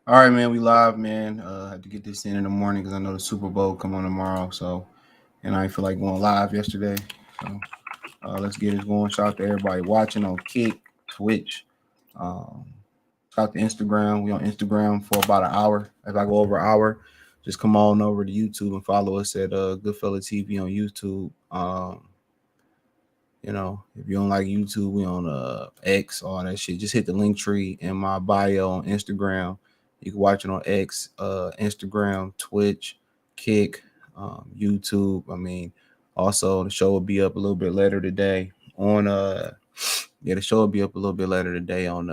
All right, man. We live, man. I had to get this in the morning because I know the Super Bowl come on tomorrow. So, and I feel like going live yesterday. So, let's get it going. Shout out to everybody watching on Kick, Twitch. Um, Shout out to Instagram. We on Instagram for about an hour. If I go over an hour, just come on over to YouTube and follow us at Goodfella TV on YouTube. If you don't like YouTube, we on X, all that shit. Just hit the link tree in my bio on Instagram. You can watch it on X, Instagram, Twitch, Kick, YouTube. Also the show will be up a little bit later today on the show will be up a little bit later today on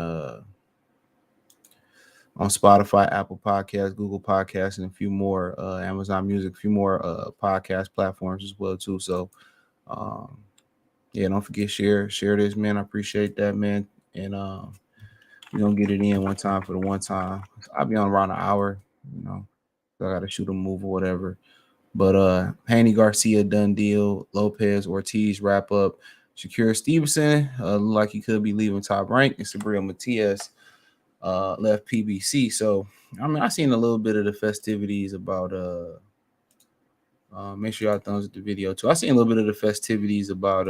Spotify, Apple Podcasts, Google Podcasts, and a few more Amazon Music, a few more podcast platforms as well too. So um, yeah, don't forget share this, man. I appreciate that, man. And we're gonna get it in one time for the one time. I'll be on around an hour, you know. So I gotta shoot a move or whatever. But Haney Garcia done deal. Lopez Ortiz wrap up. Shakur Stevenson look like he could be leaving Top Rank, and Subriell Matias left PBC. So I seen a little bit of the festivities about make sure y'all thumbs up the video too. I seen a little bit of the festivities about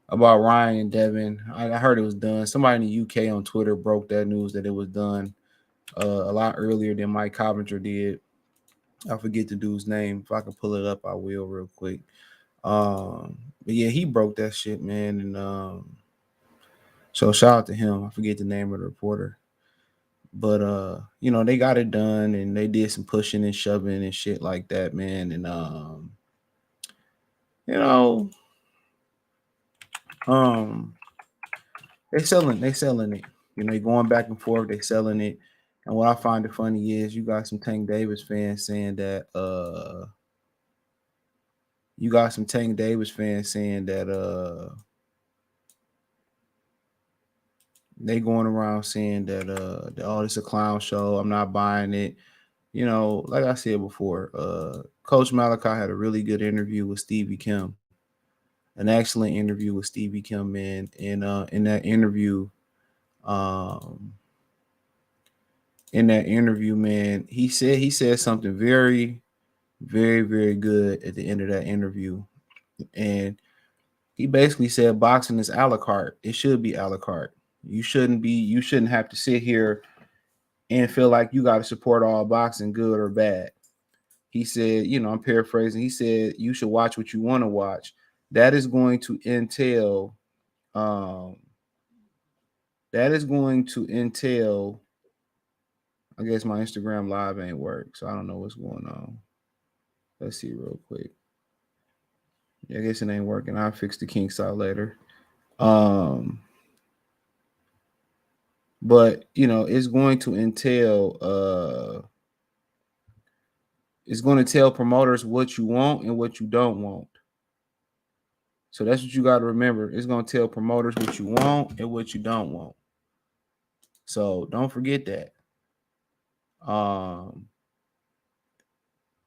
Ryan and Devin. I heard it was done. Somebody in the UK on Twitter broke that news that it was done a lot earlier than Mike Coventer did. I forget the dude's name. If I can pull it up, I will real quick. But yeah, he broke that shit, man. And so shout out to him. I forget the name of the reporter. But they got it done and they did some pushing and shoving and shit like that, man. And you know, um they selling it. They going back and forth, they selling it. And what I find it funny is you got some Tank Davis fans saying that they going around saying that oh, this is a clown show. I'm not buying it. Like I said before, Coach Malachi had a really good interview with Stevie Kim, an excellent interview with Stevie Kim, man. And um, in that interview, man, he said something very, very, very good at the end of that interview, and he basically said boxing is a la carte. It should be a la carte. You shouldn't have to sit here and feel like you got to support all boxing, good or bad. He said, I'm paraphrasing. He said you should watch what you want to watch. That is going to entail um that is going to entail I guess my Instagram live ain't work, so I don't know what's going on. Let's see real quick. Yeah, I guess it ain't working. I'll fix the kinks out later. Um but it's going to tell promoters what you want and what you don't want. So that's what you got to remember. It's going to tell promoters what you want and what you don't want. So don't forget that. Um,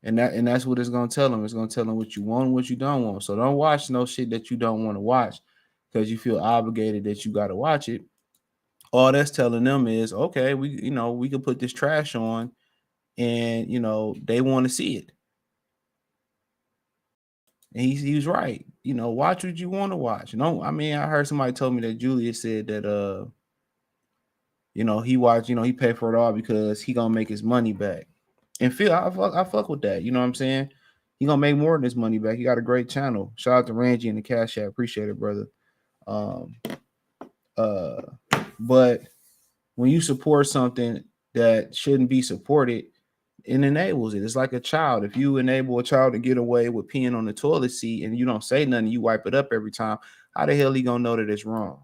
and that's what it's gonna tell them. It's gonna tell them what you want and what you don't want. So don't watch no shit that you don't want to watch because you feel obligated that you gotta watch it. All that's telling them is okay, we can put this trash on and they want to see it. And he was right. Watch what you want to watch. I heard somebody told me that Julius said that he watched, he paid for it all because he gonna make his money back. And Phil, I fuck with that. You know what I'm saying? He gonna make more than his money back. He got a great channel. Shout out to Rangy and the Cash App. Appreciate it, brother. Um, uh, but when you support something that shouldn't be supported, it enables it. It's like a child. If you enable a child to get away with peeing on the toilet seat and you don't say nothing, you wipe it up every time. How the hell he gonna know that it's wrong?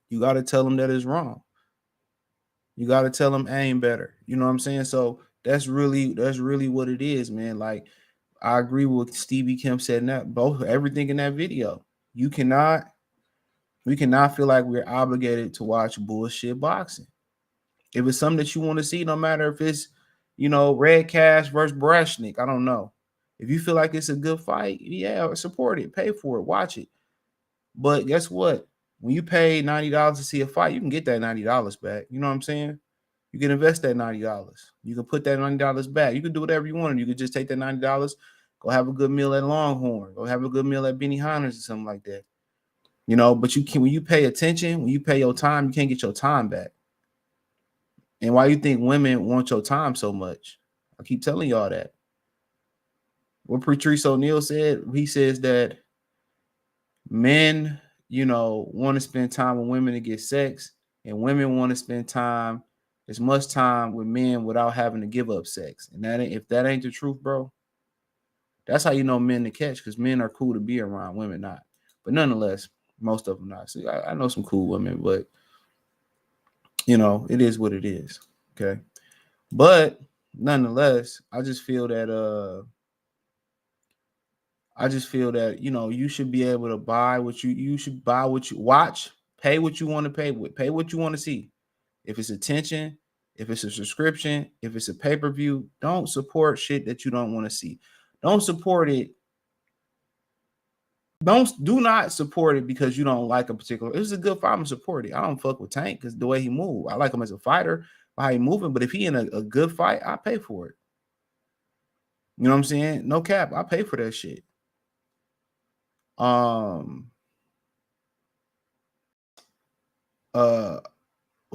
You got to tell him that it's wrong. You got to tell him aim better. You know what I'm saying? So that's really what it is, man. Like I agree with Stevie Kim said in that both everything in that video. You cannot we cannot feel like we're obligated to watch bullshit boxing. If it's something that you want to see, no matter if it's Red Cash versus Brashnik, I don't know. If you feel like it's a good fight, yeah, support it, pay for it, watch it. But guess what? When you pay $90 to see a fight, you can get that $90 back. You know what I'm saying? You can invest that $90. You can put that $90 back. You can do whatever you want. You can just take that $90, go have a good meal at Longhorn, go have a good meal at Benihana's or something like that. You know, but you can, when you pay attention, when you pay your time, you can't get your time back. And why you think women want your time so much? I keep telling y'all that. What Patrice O'Neal said, he says that men, you know, want to spend time with women to get sex, and women want to spend time, as much time with men without having to give up sex. And that, if that ain't the truth, bro, that's how you know men to catch, because men are cool to be around, women not. But nonetheless, most of them not. So I know some cool women, but you know, it is what it is. Okay. But nonetheless, I just feel that you know, you should be able to buy what you should buy what you watch, pay what you want to pay with, pay what you want to see. If it's attention, if it's a subscription, if it's a pay-per-view, don't support shit that you don't want to see. Don't support it. Do not support it because you don't like a particular. It's a good fight, I'm gonna support it. I don't fuck with Tank because the way he move. I like him as a fighter, how he moving. But if he in a good fight, I pay for it. You know what I'm saying? No cap, I pay for that shit. What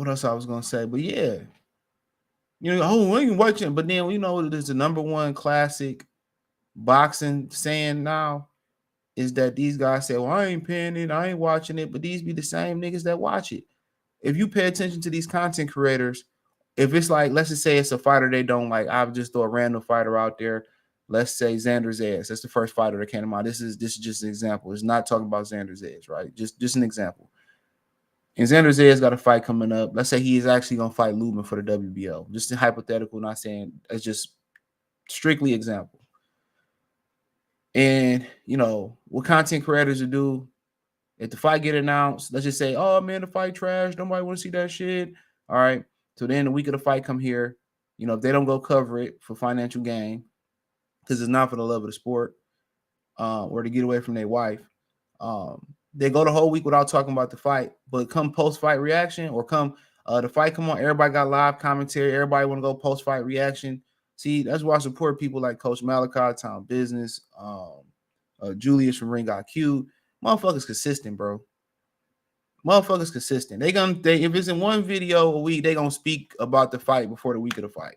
else I was gonna say? But yeah, you know, oh, we ain't watching. But then you know, there's the number one classic boxing saying now is that these guys say, well, I ain't paying it, I ain't watching it, but these be the same niggas that watch it. If you pay attention to these content creators, if it's like, let's just say it's a fighter they don't like, I'll just throw a random fighter out there. Let's say Xander Zayas. That's the first fighter that came to mind. This is just an example. It's not talking about Xander Zayas, right? Just an example. And Xander Zayas got a fight coming up. Let's say he is actually going to fight Lubin for the WBO. Just a hypothetical, not saying, it's just strictly example. And, you know, what content creators will do, if the fight get announced, let's just say, oh, man, the fight trash. Nobody want to see that shit. All right. So then the week of the fight come here. You know, if they don't go cover it for financial gain, because it's not for the love of the sport, or to get away from their wife, they go the whole week without talking about the fight. But come post-fight reaction, or come the fight come on, everybody got live commentary. Everybody want to go post-fight reaction. See, that's why I support people like Coach Malachi, Tom Business, Julius from Ring IQ. Motherfuckers consistent, bro. Motherfuckers consistent. They if it's in one video a week, they gonna speak about the fight before the week of the fight.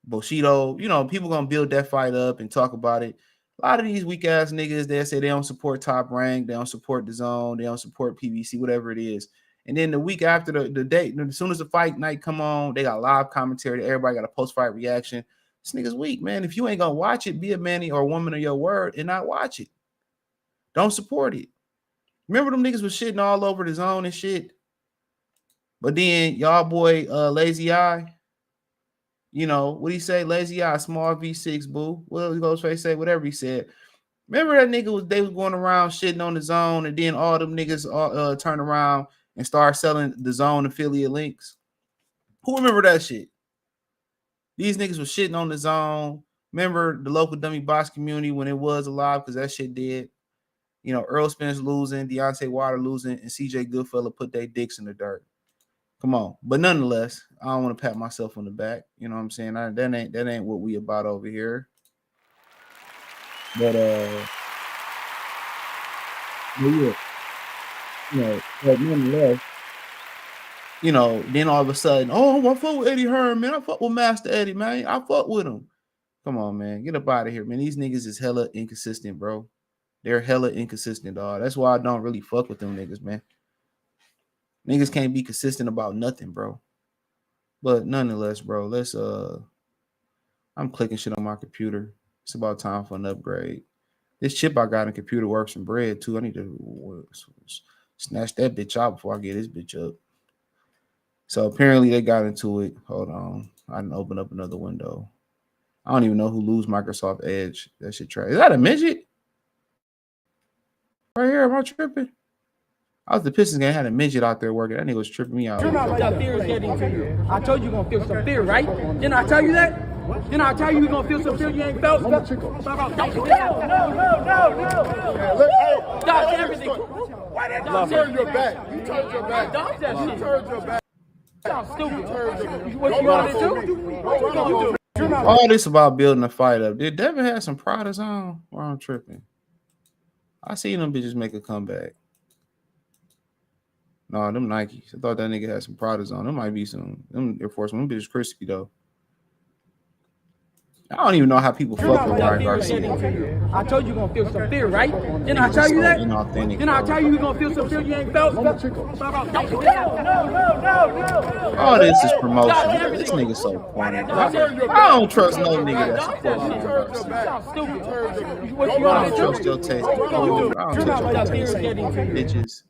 Bushido, you know, people gonna build that fight up and talk about it. A lot of these weak ass niggas, they say they don't support Top Rank, they don't support the Zone, they don't support PBC, whatever it is. And then the week after the date, as soon as the fight night come on, they got live commentary. Everybody got a post-fight reaction. This nigga's weak, man. If you ain't gonna watch it, be a man or a woman of your word and not watch it. Don't support it. Remember them niggas was shitting all over the Zone and shit. But then y'all boy Lazy Eye, you know, what he say? Lazy Eye, small V6, boo. Well, he goes face say whatever he said. Remember that nigga they was going around shitting on the Zone, and then all them niggas turn around and start selling the Zone affiliate links. Who remember that shit? These niggas was shitting on the Zone. Remember the local dummy box community when it was alive, because that shit did. You know, Earl Spence losing, Deontay Wilder losing, and CJ Goodfella put their dicks in the dirt. Come on. But nonetheless, I don't want to pat myself on the back. You know what I'm saying? That ain't what we about over here. But yeah. You know, but nonetheless, you know, then all of a sudden, oh, I fuck with Eddie Hearn, man. I fuck with Master Eddie, man. I fuck with him. Come on, man. Get up out of here, man. These niggas is hella inconsistent, bro. They're hella inconsistent, dog. That's why I don't really fuck with them niggas, man. Niggas can't be consistent about nothing, bro. But nonetheless, bro, let's I'm clicking shit on my computer. It's about time for an upgrade. This chip I got in the computer works some bread too. I need to snatch that bitch out before I get this bitch up. So apparently they got into it. Hold on. I didn't open up another window. I don't even know who lose Microsoft Edge. That shit trash. Is that a midget? Right here, am I tripping? I was the Pistons game, had a midget out there working. That nigga was tripping me out. You know what fear is getting to you. I told you you're going to feel some fear, right? Didn't I tell you that? Didn't I tell you you're going to feel some fear you ain't felt? No. Stop everything. Why did You turned your back. You turned your back. You turned your back. Sounds stupid. What you want to do? What you gonna do? All this about building a fight up. Did Devin have some Pradas on? Or I'm tripping? I seen them bitches make a comeback. No, them Nikes. I thought that nigga had some Pradas on. Them might be some. Them Air Force One. Them bitches crispy though. I don't even know how people fuck with Ryan Garcia. I told you gonna feel some fear, right? Didn't I tell you that? Didn't I tell you you gonna feel some fear you ain't felt? No. All this is promotion. This nigga so corny. I don't trust no nigga that supports Ryan Garcia. I don't trust your taste in food. I don't trust your taste in bitches.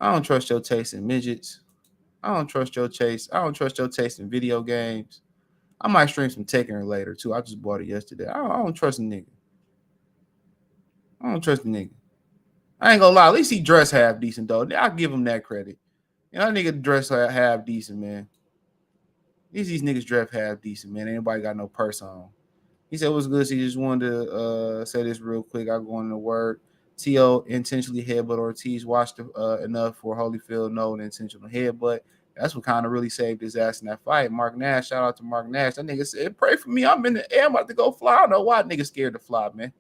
I don't trust your taste in midgets. I don't trust your taste. I don't trust your taste in video games. I might stream some Tekken later too. I just bought it yesterday. I don't trust the nigga. I don't trust the nigga. I ain't gonna lie. At least he dressed half decent though. I'll give him that credit. You know, that nigga dress half decent, man. These niggas dress half decent, man. Ain't nobody got no purse on. He said it was good. So he just wanted to say this real quick. I'll go into the word. T.O. intentionally headbutt Ortiz. Watched enough for Holyfield. No intentional headbutt. That's what kind of really saved his ass in that fight. Mark Nash, shout out to Mark Nash. That nigga said, pray for me. I'm in the air. I'm about to go fly. I don't know why nigga scared to fly, man.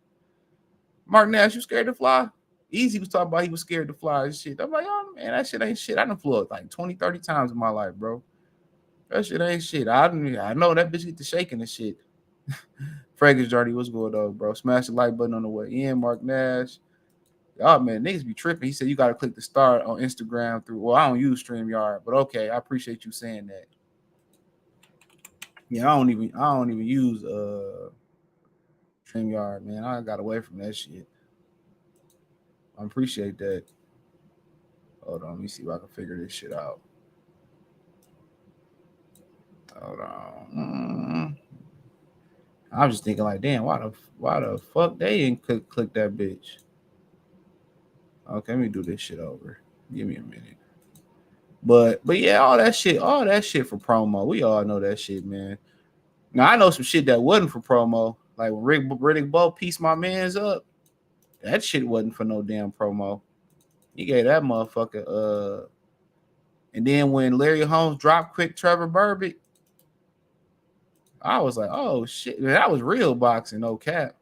Mark Nash, you scared to fly? Easy was talking about he was scared to fly and shit. I'm like, oh, man, that shit ain't shit. I done flew like 20, 30 times in my life, bro. That shit ain't shit. I know that bitch get to shaking and shit. Fragrance Journey, what's good, though, bro? Smash the like button on the way in, Mark Nash. Oh man, niggas be tripping. He said you gotta click the star on Instagram through. Well, I don't use StreamYard, but okay, I appreciate you saying that. Yeah, I don't even use StreamYard, man. I got away from that shit. I appreciate that. Hold on, let me see if I can figure this shit out. Hold on. I was just thinking like, damn, why the fuck they didn't click that bitch? Okay, let me do this shit over. Give me a minute. But yeah, all that shit for promo. We all know that shit, man. Now I know some shit that wasn't for promo. Like when Riddick Bowe pieced my mans up, that shit wasn't for no damn promo. He gave that motherfucker and then when Larry Holmes dropped quick Trevor Burbick, I was like, oh shit, that was real boxing, no cap.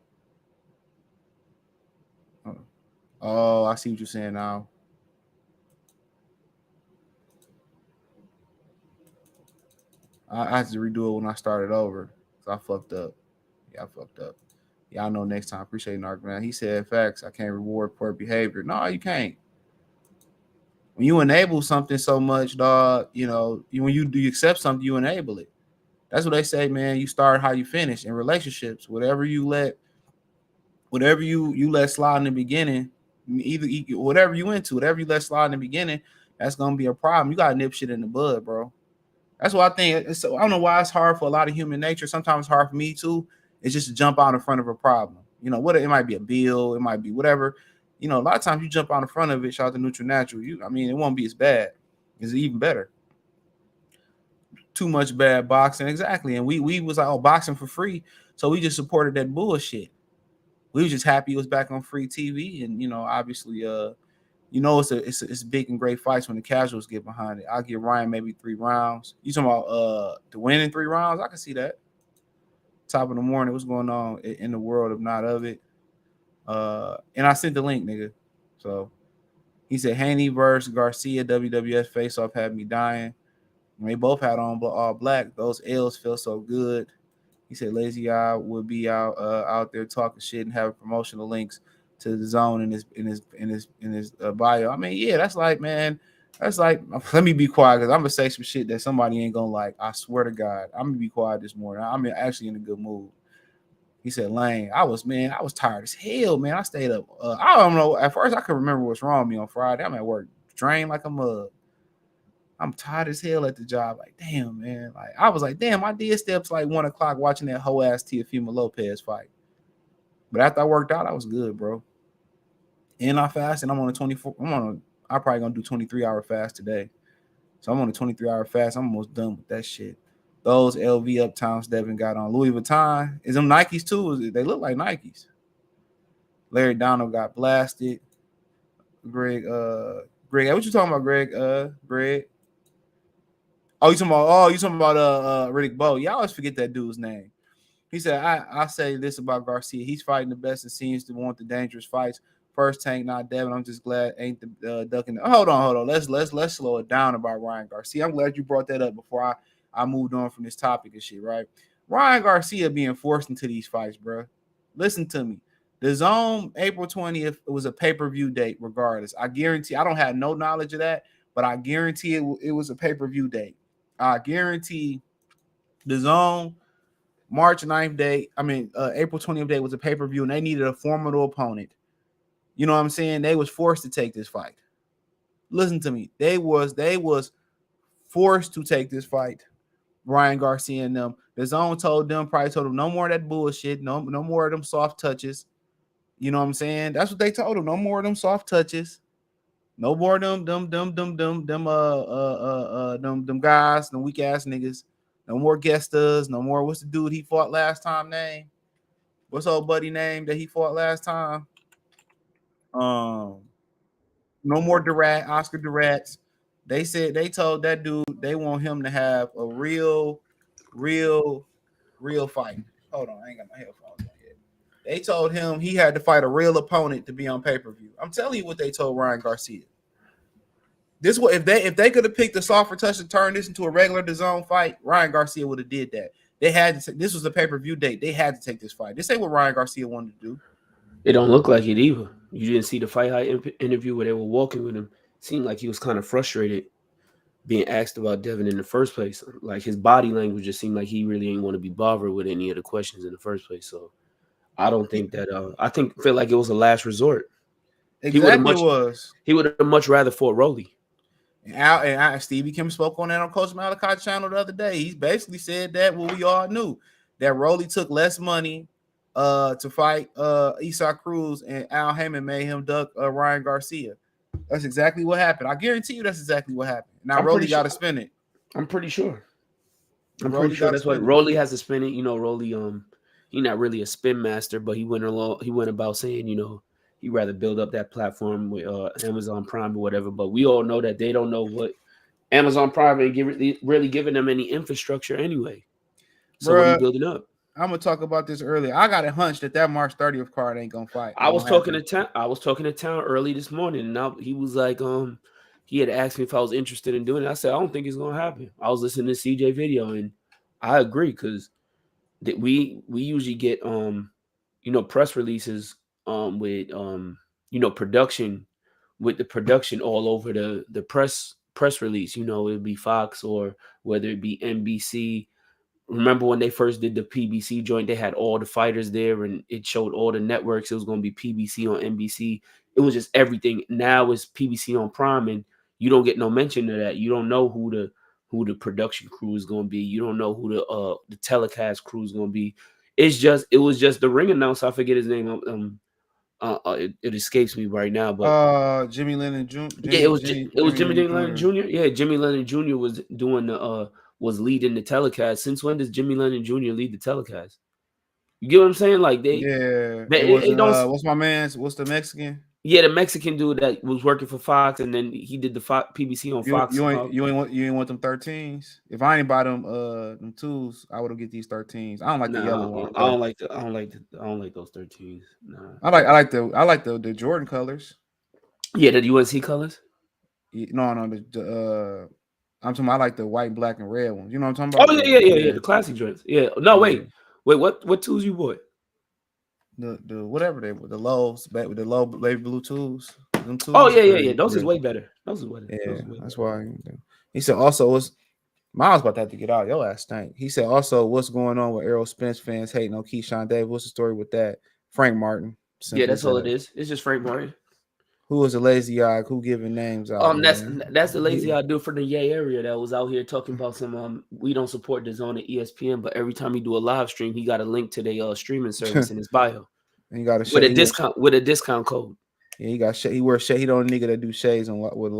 Oh, I see what you're saying now. I had to redo it when I started over. So I fucked up. Yeah, I fucked up. Yeah, I know next time. Appreciate Narc, man. He said, facts, I can't reward poor behavior. No, you can't. When you enable something so much, dog, you know, when you accept something, you enable it. That's what they say, man. You start how you finish in relationships. Whatever you let slide in the beginning, either whatever you into, whatever you let slide in the beginning, that's gonna be a problem. You gotta nip shit in the bud, bro. That's why I think I don't know why it's hard for a lot of human nature. Sometimes it's hard for me too. It's just to jump out in front of a problem. You know, what it might be a bill, it might be whatever. You know, a lot of times you jump out in front of it. Shout out to Neutral Natural. It won't be as bad. It's even better. Too much bad boxing, exactly. And we was like, oh, boxing for free, so we just supported that bullshit. We was just happy it was back on free TV, and you know, obviously, it's big and great fights when the casuals get behind it. I'll give Ryan maybe 3 rounds. You talking about to win in 3 rounds? I can see that. Top of the morning, what's going on in the world if not of it? And I sent the link, nigga. So he said Haney versus Garcia WWF face-off had me dying. And they both had on all black. Those L's feel so good. He said Lazy Eye would be out there talking shit and having promotional links to the zone in his bio. I mean, yeah, that's like, man, that's like. Let me be quiet because I'm gonna say some shit that somebody ain't gonna like. I swear to God, I'm gonna be quiet this morning. I'm actually in a good mood. He said, Lane, I was tired as hell, man. I stayed up. I don't know. At first, I couldn't remember what's wrong with me on Friday. I'm at work, drained like a mug. I'm tired as hell at the job. Like, damn, man. Like, I was like, damn, I did stay up to like 1 o'clock watching that whole ass Teofimo Lopez fight. But after I worked out, I was good, bro. And I fasted. I'm on a 24. I'm probably gonna do 23-hour fast today. So I'm on a 23-hour fast. I'm almost done with that shit. Those LV Uptowns Devin got on. Louis Vuitton. Is them Nikes too? They look like Nikes. Larry Donald got blasted. Greg. Greg, what you talking about, Greg? Greg. Oh, you talking about Riddick Bowe. Yeah, I always forget that dude's name. He said, I say this about Garcia. He's fighting the best and seems to want the dangerous fights. First Tank, not Devin. I'm just glad ain't the ducking. Hold on. Let's slow it down about Ryan Garcia. I'm glad you brought that up before I moved on from this topic and shit, right? Ryan Garcia being forced into these fights, bro. Listen to me. The Zone, April 20th, it was a pay-per-view date regardless. I guarantee, I don't have no knowledge of that, but I guarantee it was a pay-per-view date. I guarantee the Zone March 9th date, April 20th date was a pay-per-view, and they needed a formidable opponent. You know what I'm saying? They was forced to take this fight. Listen to me. They was forced to take this fight. Ryan Garcia and them. The Zone probably told them, no more of that bullshit. No more of them soft touches. You know what I'm saying? That's what they told them. No more of them soft touches. No more of them guys, them weak ass niggas. No more Gestas. No more. What's the dude he fought last time name? What's old buddy name that he fought last time? No more Oscar Durats. They said they told that dude they want him to have a real fight. Hold on, I ain't got my headphones on yet. They told him he had to fight a real opponent to be on pay-per-view. I'm telling you what they told Ryan Garcia. This what if they could have picked a softer touch to turn this into a regular DAZN fight, Ryan Garcia would have did that. They had to. This was a pay-per-view date. They had to take this fight. This ain't what Ryan Garcia wanted to do. It don't look like it either. You didn't see the Fight High interview where they were walking with him. Seemed like he was kind of frustrated being asked about Devin in the first place. Like his body language just seemed like he really didn't want to be bothered with any of the questions in the first place. So I don't think that. Feel like it was a last resort. Exactly, he would have much rather fought Rolly. And Stevie Kim spoke on that on Coach Malachi's channel the other day. He basically said that what we all knew, that Rolly took less money to fight Isaac Cruz, and Al Heyman made him duck Ryan Garcia. That's exactly what happened. I guarantee you that's exactly what happened. Now Rolly got to spin it. I'm pretty sure. That's why Rolly has to spin it. You know, Rolly he's not really a spin master, but he went about saying, you know, he'd rather build up that platform with Amazon Prime or whatever. But we all know that they don't know what Amazon Prime ain't really giving them any infrastructure anyway. So what are you building up? I'm gonna talk about this earlier. I got a hunch that March 30th card ain't gonna fight. I was talking to Town early this morning, and he was like, he had asked me if I was interested in doing it. I said I don't think it's gonna happen. I was listening to CJ video, and I agree because we usually get press releases with production, with the production all over the press release. You know, it'd be Fox or whether it be NBC. Remember when they first did the PBC joint, they had all the fighters there and it showed all the networks. It was going to be PBC on NBC. It was just everything. Now it's PBC on Prime and you don't get no mention of that. You don't know who the production crew is going to be. You don't know who the telecast crew is going to be. It was just the ring announcer. I forget his name. It escapes me right now, but Jimmy Lennon Jr. It was Jimmy Lennon Jr. Yeah, Jimmy Lennon Jr. was doing was leading the telecast. Since when does Jimmy Lennon Jr. lead the telecast? You get what I'm saying? Like what's my man's? What's the Mexican? Yeah, the Mexican dude that was working for Fox, and then he did the PBC on Fox. You ain't want them 13s. If I ain't buy them twos, I would have get these 13s. I don't like the yellow one. I don't like those 13s. Nah. I like the Jordan colors. Yeah, the UNC colors. No, I'm talking. I like the white, black, and red ones. You know what I'm talking about? Oh yeah. The classic joints. Yeah. No, wait. What tools you bought? The whatever they were, the lows, with the low baby blue tools. Them tools. Oh yeah. Those is way better. Those is way better. Yeah, that's why. He said also Miles about to have to get out. Your ass stank. He said also what's going on with Errol Spence fans hating on Keyshawn Davis? What's the story with that? Frank Martin. Yeah, that's all it is. It's just Frank Martin. Who was a lazy eye? Who giving names out? That's the lazy eye dude for the Yay area that was out here talking about some we don't support the zone at ESPN, but every time he do a live stream, he got a link to their streaming service in his bio. And he got a with a discount code. Yeah, he got he wears shade. He don't nigga that do shades on with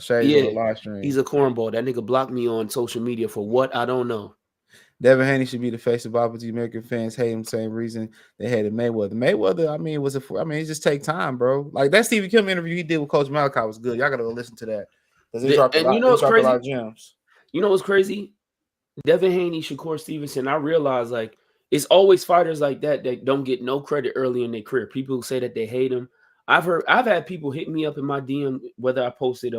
shades on the live stream. He's a cornball. That nigga blocked me on social media for what I don't know. Devin Haney should be the face of boxing. American fans hate him. Same reason they hated Mayweather. Mayweather, I mean, it just take time, bro. Like that Stevie Kim interview he did with Coach Malachi was good. Y'all gotta go listen to that because they dropped a lot. They dropped a lot of gems. You know what's crazy? Devin Haney, Shakur Stevenson. I realize like it's always fighters like that don't get no credit early in their career. People who say that they hate them. I've had people hit me up in my DM whether I posted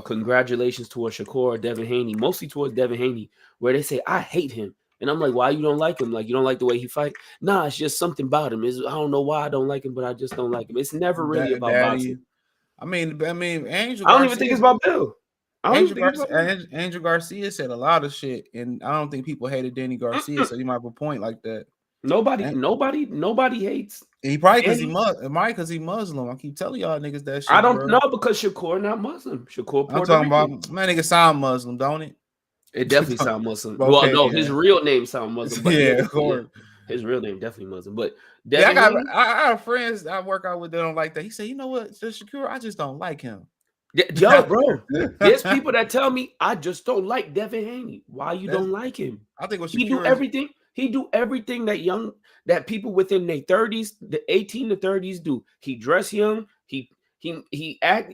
congratulations towards Shakur or Devin Haney, mostly towards Devin Haney, where they say I hate him, and I'm like, why you don't like him? Like you don't like the way he fight? Nah, it's just something about him. I don't know why I don't like him, but I just don't like him. It's never really about boxing. I mean, Angel. I don't even think it's about Bill. Angel Garcia said a lot of shit, and I don't think people hated Danny Garcia, so you might have a point like that. Nobody hates. He probably because he Muslim. I keep telling y'all niggas that shit. I don't know because Shakur not Muslim. Shakur I'm talking about my nigga sound Muslim, don't it? It definitely sound Muslim. Okay, well, no, his real name sound Muslim. But yeah, of course. His real name definitely Muslim. But I got friends I work out with that don't like that. He said, you know what, Shakur, I just don't like him. Yo, bro, there's people that tell me I just don't like Devin Haney. Why you don't like him? I think he do everything. He do everything that people within their 30s, the 18 to 30s do. He dress young. He act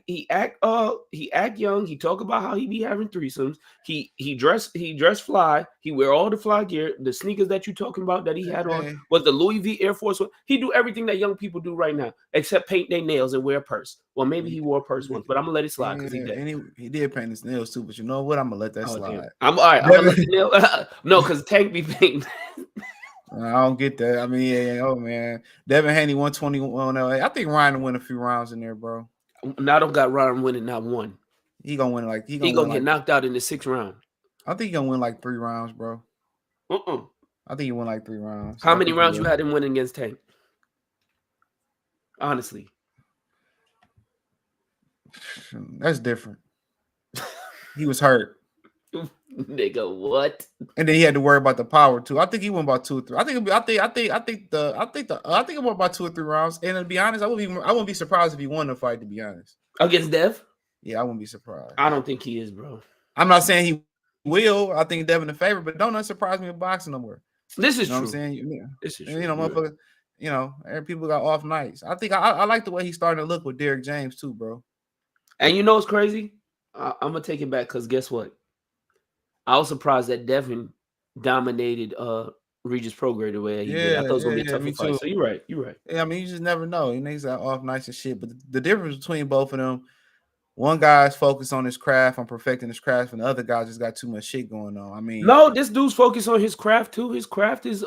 young. He talk about how he be having threesomes. He dress fly. He wear all the fly gear. The sneakers that you talking about that he had on was the Louis V Air Force One. He do everything that young people do right now, except paint their nails and wear a purse. Well, maybe he wore a purse once, but I'm gonna let it slide because he did. And he did paint his nails too, but you know what? I'm gonna let that slide. Damn. I'm all right. I'm gonna let the nail. No, because Tank be painting. I don't get that. I mean, oh man, Devin Haney 121. I think Ryan will win a few rounds in there, bro. I don't got Ryan winning not one. He gonna win he gonna get knocked out in the 6th round. I think he gonna win like 3 rounds, bro. I think he win like 3 rounds. How many rounds you had him winning against Tank? Honestly, that's different. He was hurt. Nigga, what? And then he had to worry about the power too. I think he won about 2 or 3. I think he won about 2 or 3 rounds. And to be honest, I wouldn't be surprised if he won the fight. To be honest, against Dev, yeah, I wouldn't be surprised. I don't think he is, bro. I'm not saying he will. I think Devin the favorite, but don't surprise me in boxing no more. This is true. What I'm saying, this is true. You know, motherfucker. You know, people got off nights. I think I like the way he's starting to look with Derrick James too, bro. And you know what's crazy? I'm gonna take it back because guess what? I was surprised that Devin dominated Regis Prograis the way he did. I thought it was gonna be a tougher fight. So you're right. Yeah, I mean, you just never know. You niggas got off nights and shit. But the difference between both of them, one guy's focused on his craft, on perfecting his craft, and the other guy just got too much shit going on. I mean, no, this dude's focused on his craft too. His craft is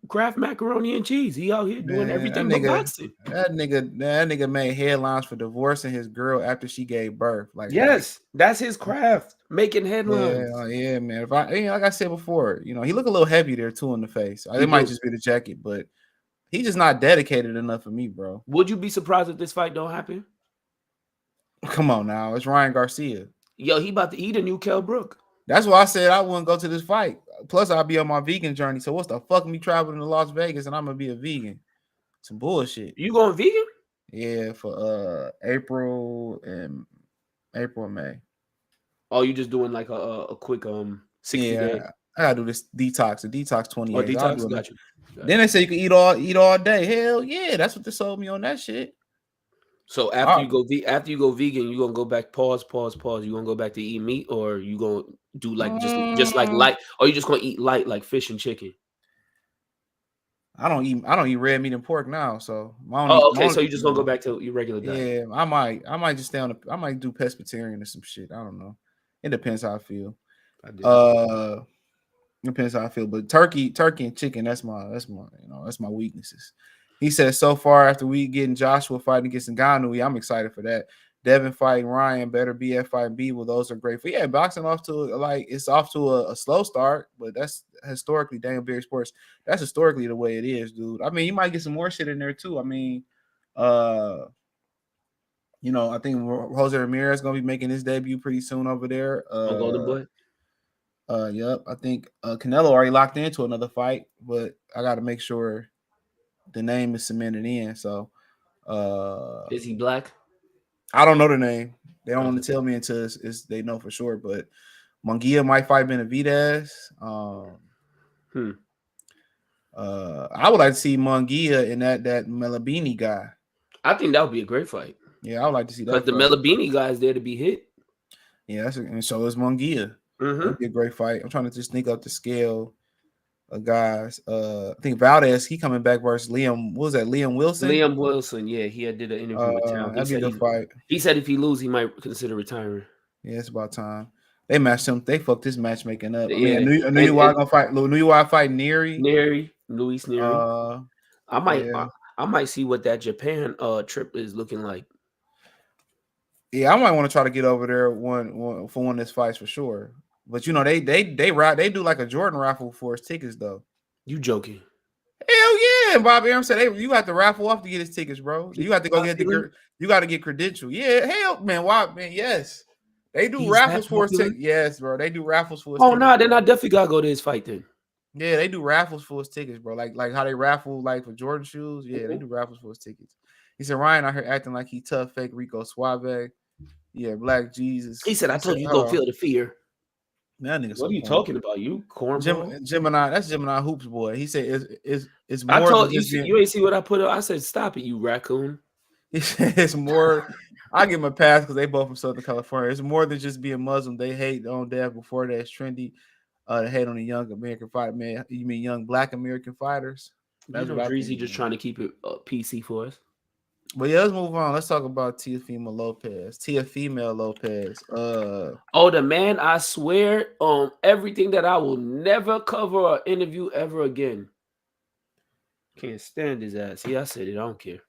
craft macaroni and cheese. He out here doing everything but boxing. That nigga made headlines for divorcing his girl after she gave birth. Like, yes, that's his craft, making headlines. Yeah, man. If like I said before, you know, he look a little heavy there too in the face. It might just be the jacket, but he's just not dedicated enough for me, bro. Would you be surprised if this fight don't happen? Come on now, it's Ryan Garcia. Yo, he about to eat a new Kell Brook. That's why I said I wouldn't go to this fight. Plus, I'll be on my vegan journey. So what's the fuck me traveling to Las Vegas and I'm gonna be a vegan? Some bullshit. You going vegan? Yeah, for April and May. Oh, you just doing like a quick 60 day? I gotta do this detox. The detox 28. Oh, detox. Got you. Then they say you can eat all day. Hell yeah, that's what they sold me on that shit. So after you go vegan, you gonna go back. Pause. You gonna go back to eat meat, or you gonna do like just like light, or you just gonna eat light like fish and chicken? I don't eat red meat and pork now. So so you just gonna go back to your regular diet? Yeah, I might just stay on I might do pescatarian or some shit. I don't know. It depends how I feel. Depends how I feel. But turkey and chicken, that's my weaknesses. He says, so far after we getting Joshua fighting against Ngannou, I'm excited for that. Devin fighting Ryan, better BF fighting B. Well, those are great. But yeah, boxing off to a slow start, but that's historically Daniel Berry Sports. That's historically the way it is, dude. I mean, you might get some more shit in there too. I mean, I think Jose Ramirez is gonna be making his debut pretty soon over there. Golden Boy. Yep. I think Canelo already locked into another fight, but I got to make sure the name is cemented in. So, is he black? I don't know the name. They don't want to tell me until they know for sure. But Munguia might fight Benavidez. I would like to see Munguia and that Melabini guy. I think that would be a great fight. Yeah, I would like to see that. But the Melabini guy is there to be hit. Yeah, and so is Munguia. Mm-hmm. That'd be a great fight. I'm trying to just sneak up the scale of guys. I think Valdez, he coming back versus Liam. What was that? Liam Wilson? Liam Wilson, yeah. He did an interview with Town. That'd be a good fight. He said if he lose, he might consider retiring. Yeah, it's about time. They matched him. They fucked this matchmaking up. Yeah. I knew you were gonna fight. New York fight Neri. Luis Neri. I might see what that Japan trip is looking like. Yeah, I might want to try to get over there one of this fights for sure. But you know, they do like a Jordan raffle for his tickets though. You joking? Hell yeah! Bob Arum said you have to raffle off to get his tickets, bro. You have to go you got to get credential. Yeah, hell man, yes. They do raffles for his tickets. Yes, bro. They do raffles for his tickets. Oh no, then I definitely gotta go to his fight then. Yeah, they do raffles for his tickets, bro. Like how they raffle like for Jordan shoes. Yeah, they do raffles for his tickets. He said Ryan out here acting like he tough, fake Rico Suave. Yeah, Black Jesus. He said, I told you go feel the fear. Man, what are you talking about? You cornball? Gemini, that's Gemini Hoops boy. He said it's more. I told you, you ain't see what I put up. I said, stop it, you raccoon. He said it's more. I give him a pass because they both from Southern California. It's more than just being Muslim. They hate on that before that's trendy. They hate on the young American fight, man. You mean young Black American fighters? That's what Dreezy just trying to keep it PC for us. But yeah, let's move on. Let's talk about Teofimo Lopez. The man, I swear on everything that I will never cover or interview ever again. Can't stand his ass. Yeah, I said it. I don't care.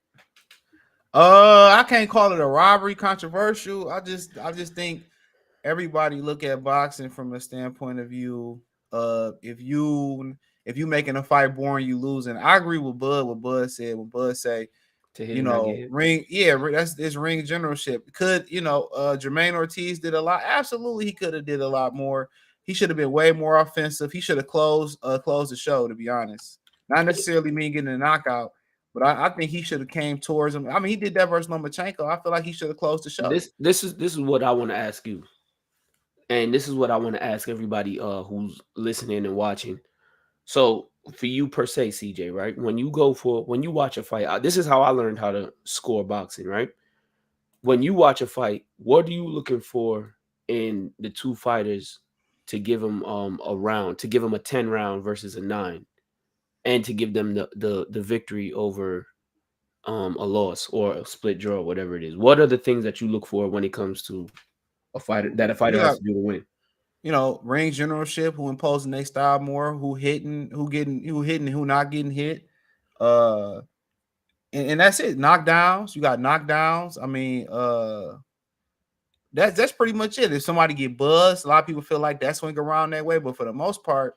I can't call it a robbery, controversial. I just think everybody look at boxing from a standpoint of view of if you making a fight boring, you losing. I agree with Bud. What Bud said. When Bud say, ring. Yeah, that's ring generalship. Could Jamaine Ortiz did a lot? Absolutely, he could have did a lot more. He should have been way more offensive. He should have closed the show. To be honest, not necessarily me getting a knockout. But I think he should have came towards him. I mean, he did that versus Lomachenko. I feel like he should have closed the show. This is what I want to ask you, and this is what I want to ask everybody who's listening and watching. So for you per se, CJ, right? When you watch a fight, this is how I learned how to score boxing, right? When you watch a fight, what are you looking for in the two fighters to give them a round, to give them a 10 round versus a 9? And to give them the victory over a loss or a split draw, whatever it is. What are the things that you look for when it comes to a fighter has to do to win? Ring generalship, who imposing their style more, who hitting, who not getting hit. And that's it. Knockdowns. You got knockdowns. I mean, that's pretty much it. If somebody get buzzed, a lot of people feel like that swing around that way, but for the most part,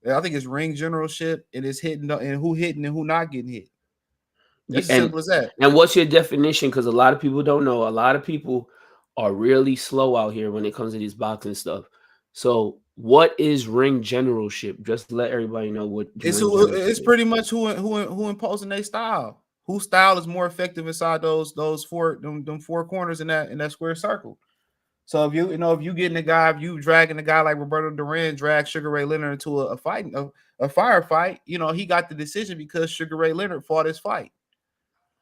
I think it's ring generalship. It is hitting and who not getting hit. That's as simple as that. And what's your definition? Because a lot of people don't know. A lot of people are really slow out here when it comes to this boxing stuff. So, what is ring generalship? Just let everybody know what it's pretty much who imposing their style. Whose style is more effective inside those four corners in that square circle. So if you getting a guy, if you dragging a guy like Roberto Duran dragged Sugar Ray Leonard into a firefight, he got the decision because Sugar Ray Leonard fought his fight.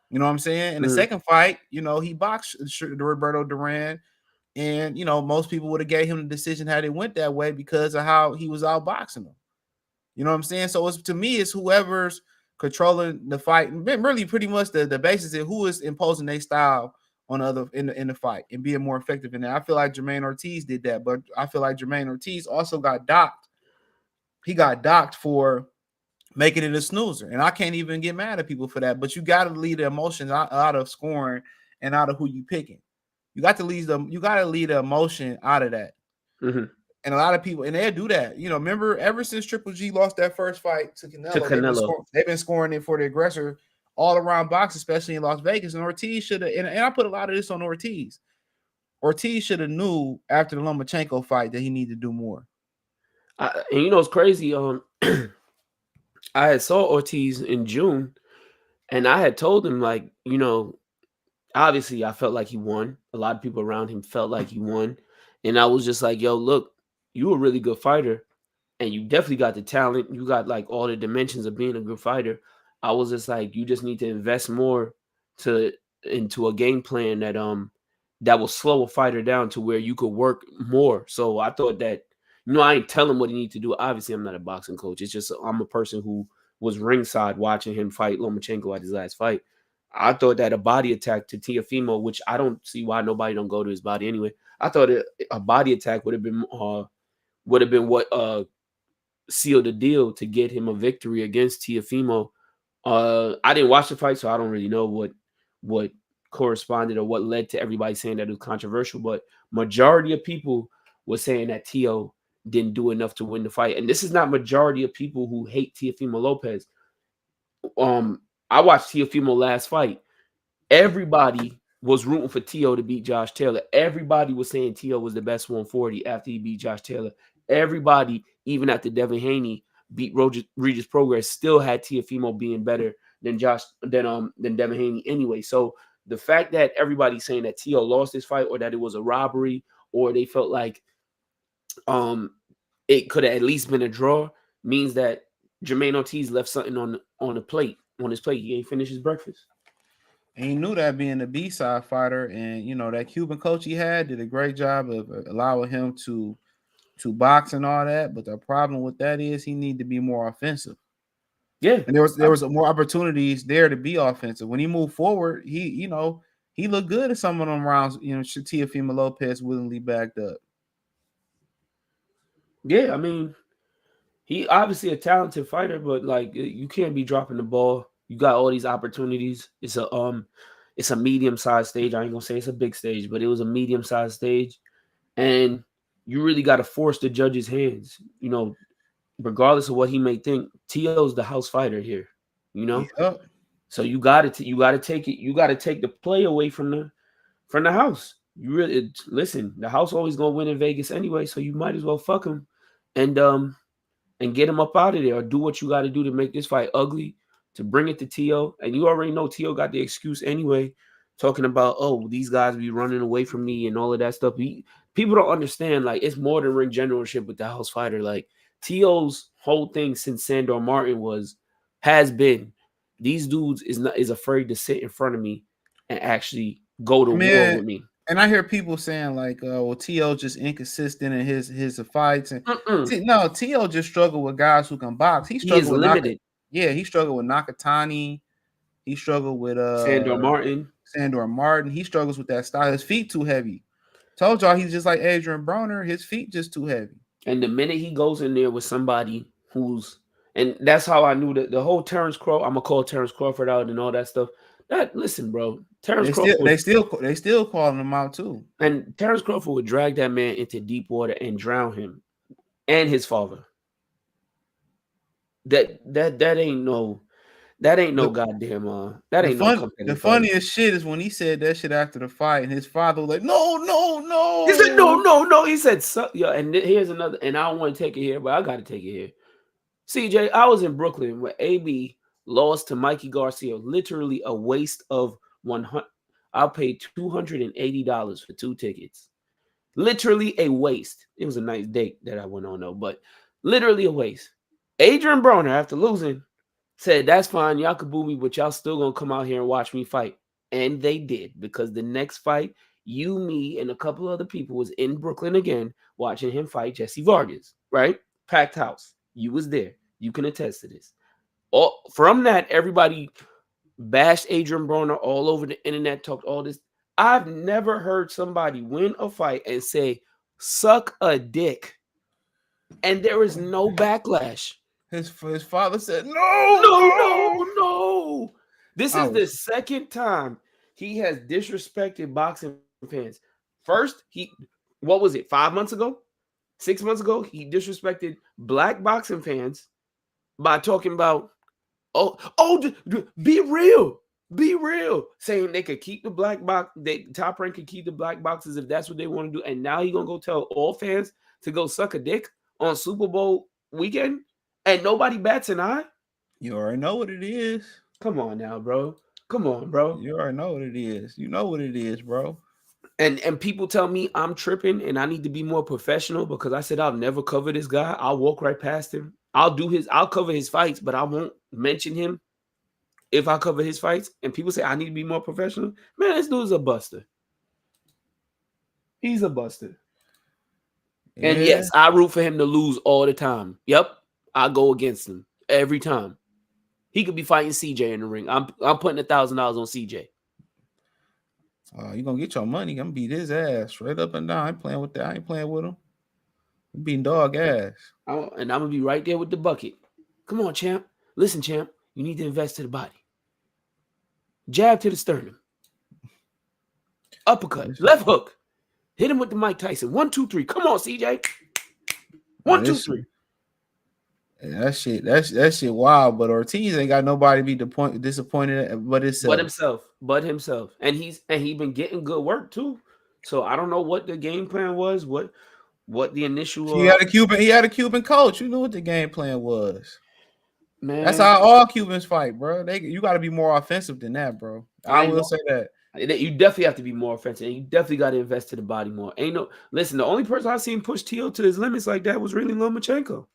You know what I'm saying? In the second fight, he boxed Roberto Duran, and most people would have gave him the decision had it went that way because of how he was outboxing him. You know what I'm saying? So to me, it's whoever's controlling the fight. Really, pretty much the basis is who is imposing their style on in the fight and being more effective in that. I feel like Jamaine Ortiz did that, but I feel like Jamaine Ortiz also got docked. He got docked for making it a snoozer, and I can't even get mad at people for that. But you got to leave the emotions out of scoring and out of who you picking. You got to leave the emotion out of that. Mm-hmm. And a lot of people, and they'll do that. Remember, ever since Triple G lost that first fight to Canelo. They've been scoring it for the aggressor all around box, especially in Las Vegas. And Ortiz should have, and I put a lot of this on Ortiz. Ortiz should have knew after the Lomachenko fight that he needed to do more. And it's crazy. I had saw Ortiz in June, and I had told him, like, obviously I felt like he won. A lot of people around him felt like he won. And I was just like, yo, look, you a really good fighter, and you definitely got the talent. You got like all the dimensions of being a good fighter. I was just like, you just need to invest more into a game plan that will slow a fighter down to where you could work more. So I thought that, I ain't telling him what he need to do. Obviously, I'm not a boxing coach. It's just I'm a person who was ringside watching him fight Lomachenko at his last fight. I thought that a body attack to Teofimo, which I don't see why nobody don't go to his body anyway. I thought a body attack would have been what sealed the deal to get him a victory against Teofimo. I didn't watch the fight, so I don't really know what corresponded or what led to everybody saying that it was controversial. But majority of people were saying that Teo didn't do enough to win the fight, and this is not majority of people who hate Teofimo Lopez. I watched Teofimo last fight. Everybody was rooting for Teo to beat Josh Taylor. Everybody was saying Teo was the best 140 after he beat Josh Taylor. Everybody, even after Devin Haney beat Regis Progress, still had Teofimo being better than Devin Haney anyway. So the fact that everybody's saying that Teo lost this fight, or that it was a robbery, or they felt like it could have at least been a draw, means that Jamaine Ortiz left something on his plate. He ain't finished his breakfast. And he knew that being the B-side fighter, and that Cuban coach he had did a great job of allowing him to box and all that. But the problem with that is he need to be more offensive. Yeah, and there was more opportunities there to be offensive. When he moved forward, he looked good in some of them rounds. Teofimo Lopez willingly backed up. Yeah, I mean, he obviously a talented fighter, but like you can't be dropping the ball. You got all these opportunities. It's a medium-sized stage. I ain't gonna say it's a big stage, but it was a medium-sized stage, and you really got to force the judge's hands. Regardless of what he may think, Teo's the house fighter here. Yep. So you got to take it. You got to take the play away from the house. You really listen. The house always gonna win in Vegas anyway, so you might as well fuck him, and get him up out of there, or do what you got to do to make this fight ugly, to bring it to Teo. And you already know Teo got the excuse anyway, talking about, oh, these guys be running away from me and all of that stuff. People don't understand, like, it's more than ring generalship with the house fighter. Like, Teo's whole thing since Sandor Martin has been, these dudes is afraid to sit in front of me and actually go to war with me. And I hear people saying like, well, Teo just inconsistent in his fights. And no, Teo just struggled with guys who can box. He struggled with limited. He struggled with Nakatani. He struggled with Sandor Martin. He struggles with that style. His feet too heavy. Told y'all he's just like Adrian Broner. His feet just too heavy. And the minute he goes in there with somebody and that's how I knew that the whole Terrence Crawford, I'm gonna call Terrence Crawford out and all that stuff. Listen, bro, Terrence Crawford. They still calling him out too. And Terrence Crawford would drag that man into deep water and drown him and his father. That ain't no goddamn that ain't no. The funniest shit is when he said that shit after the fight, and his father was like, no. He said no. He said, yo, and here's another, and I don't want to take it here, but I got to take it here. CJ, I was in Brooklyn where AB lost to Mikey Garcia, literally a waste of 100. I paid $280 for 2 tickets. Literally a waste. It was a nice date that I went on though, but literally a waste. Adrian Broner, after losing, said, that's fine, y'all could boo me, but y'all still gonna come out here and watch me fight. And they did, because the next fight, you, me, and a couple other people was in Brooklyn again watching him fight Jesse Vargas, right? Packed house. You was there. You can attest to this. From that, everybody bashed Adrian Broner all over the internet, talked all this. I've never heard somebody win a fight and say, suck a dick. And there is no backlash. His father said, no. This is the second time he has disrespected boxing fans. First, 5 months ago? 6 months ago, he disrespected black boxing fans by talking about, be real, saying they could keep the black box, Top Rank could keep the black boxes if that's what they want to do. And now he's gonna go tell all fans to go suck a dick on Super Bowl weekend, and nobody bats an eye. You already know what it is. Come on now, bro. Come on, bro. You already know what it is. You know what it is, bro. And people tell me I'm tripping and I need to be more professional because I said I'll never cover this guy. I'll walk right past him. I'll cover his fights, but I won't mention him if I cover his fights. And people say I need to be more professional. Man, this dude's a buster. He's a buster. Yeah. And yes, I root for him to lose all the time. Yep, I go against him every time. He could be fighting CJ in the ring. I'm putting $1,000 on CJ. You gonna get your money? I'm gonna beat his ass straight up and down. I ain't playing with that. I ain't playing with him. I'm beating dog ass. And I'm gonna be right there with the bucket. Come on, champ. Listen, champ. You need to invest to the body. Jab to the sternum. Uppercut. Left hook. Hit him with the Mike Tyson. 1, 2, 3. Come on, CJ. 1, 2, 3. That shit wild. But Ortiz ain't got nobody to be disappointed but himself. But himself. And he been getting good work too. So I don't know what the game plan was. What the initial He had a Cuban coach. You knew what the game plan was. Man, that's how all Cubans fight, bro. You got to be more offensive than that, bro. I will say that. You definitely have to be more offensive, and you definitely got to invest to the body more. Listen, the only person I've seen push Teo to his limits like that was really Lomachenko.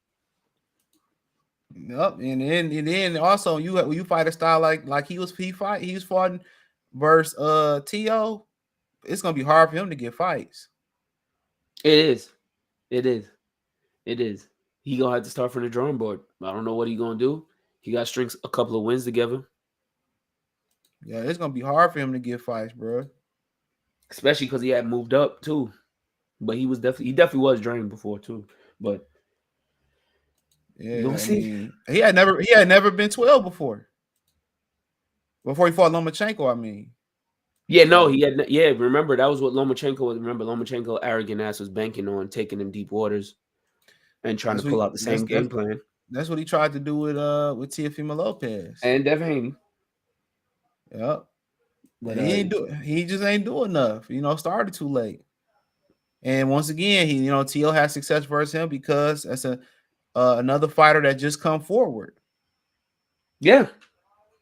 Yep, and then also you fight a style like he was fighting versus Teo. It's gonna be hard for him to get fights. It is. He gonna have to start from the drawing board. I don't know what he gonna do. He got strings a couple of wins together. Yeah, it's gonna be hard for him to get fights, bro. Especially because he had moved up too. But he definitely was drained before too. But yeah, he had never been 12 before. Before he fought Lomachenko, I mean. Yeah, no, he had. Yeah, remember that was what Lomachenko was. Remember, Lomachenko, arrogant ass, was banking on taking them deep waters and trying to pull out the same game plan. That's what he tried to do with Teofimo Lopez and Devin Haney. Yep, but he just ain't doing enough. Started too late. And once again, Teo has success versus him because that's another fighter that just come forward. Yeah.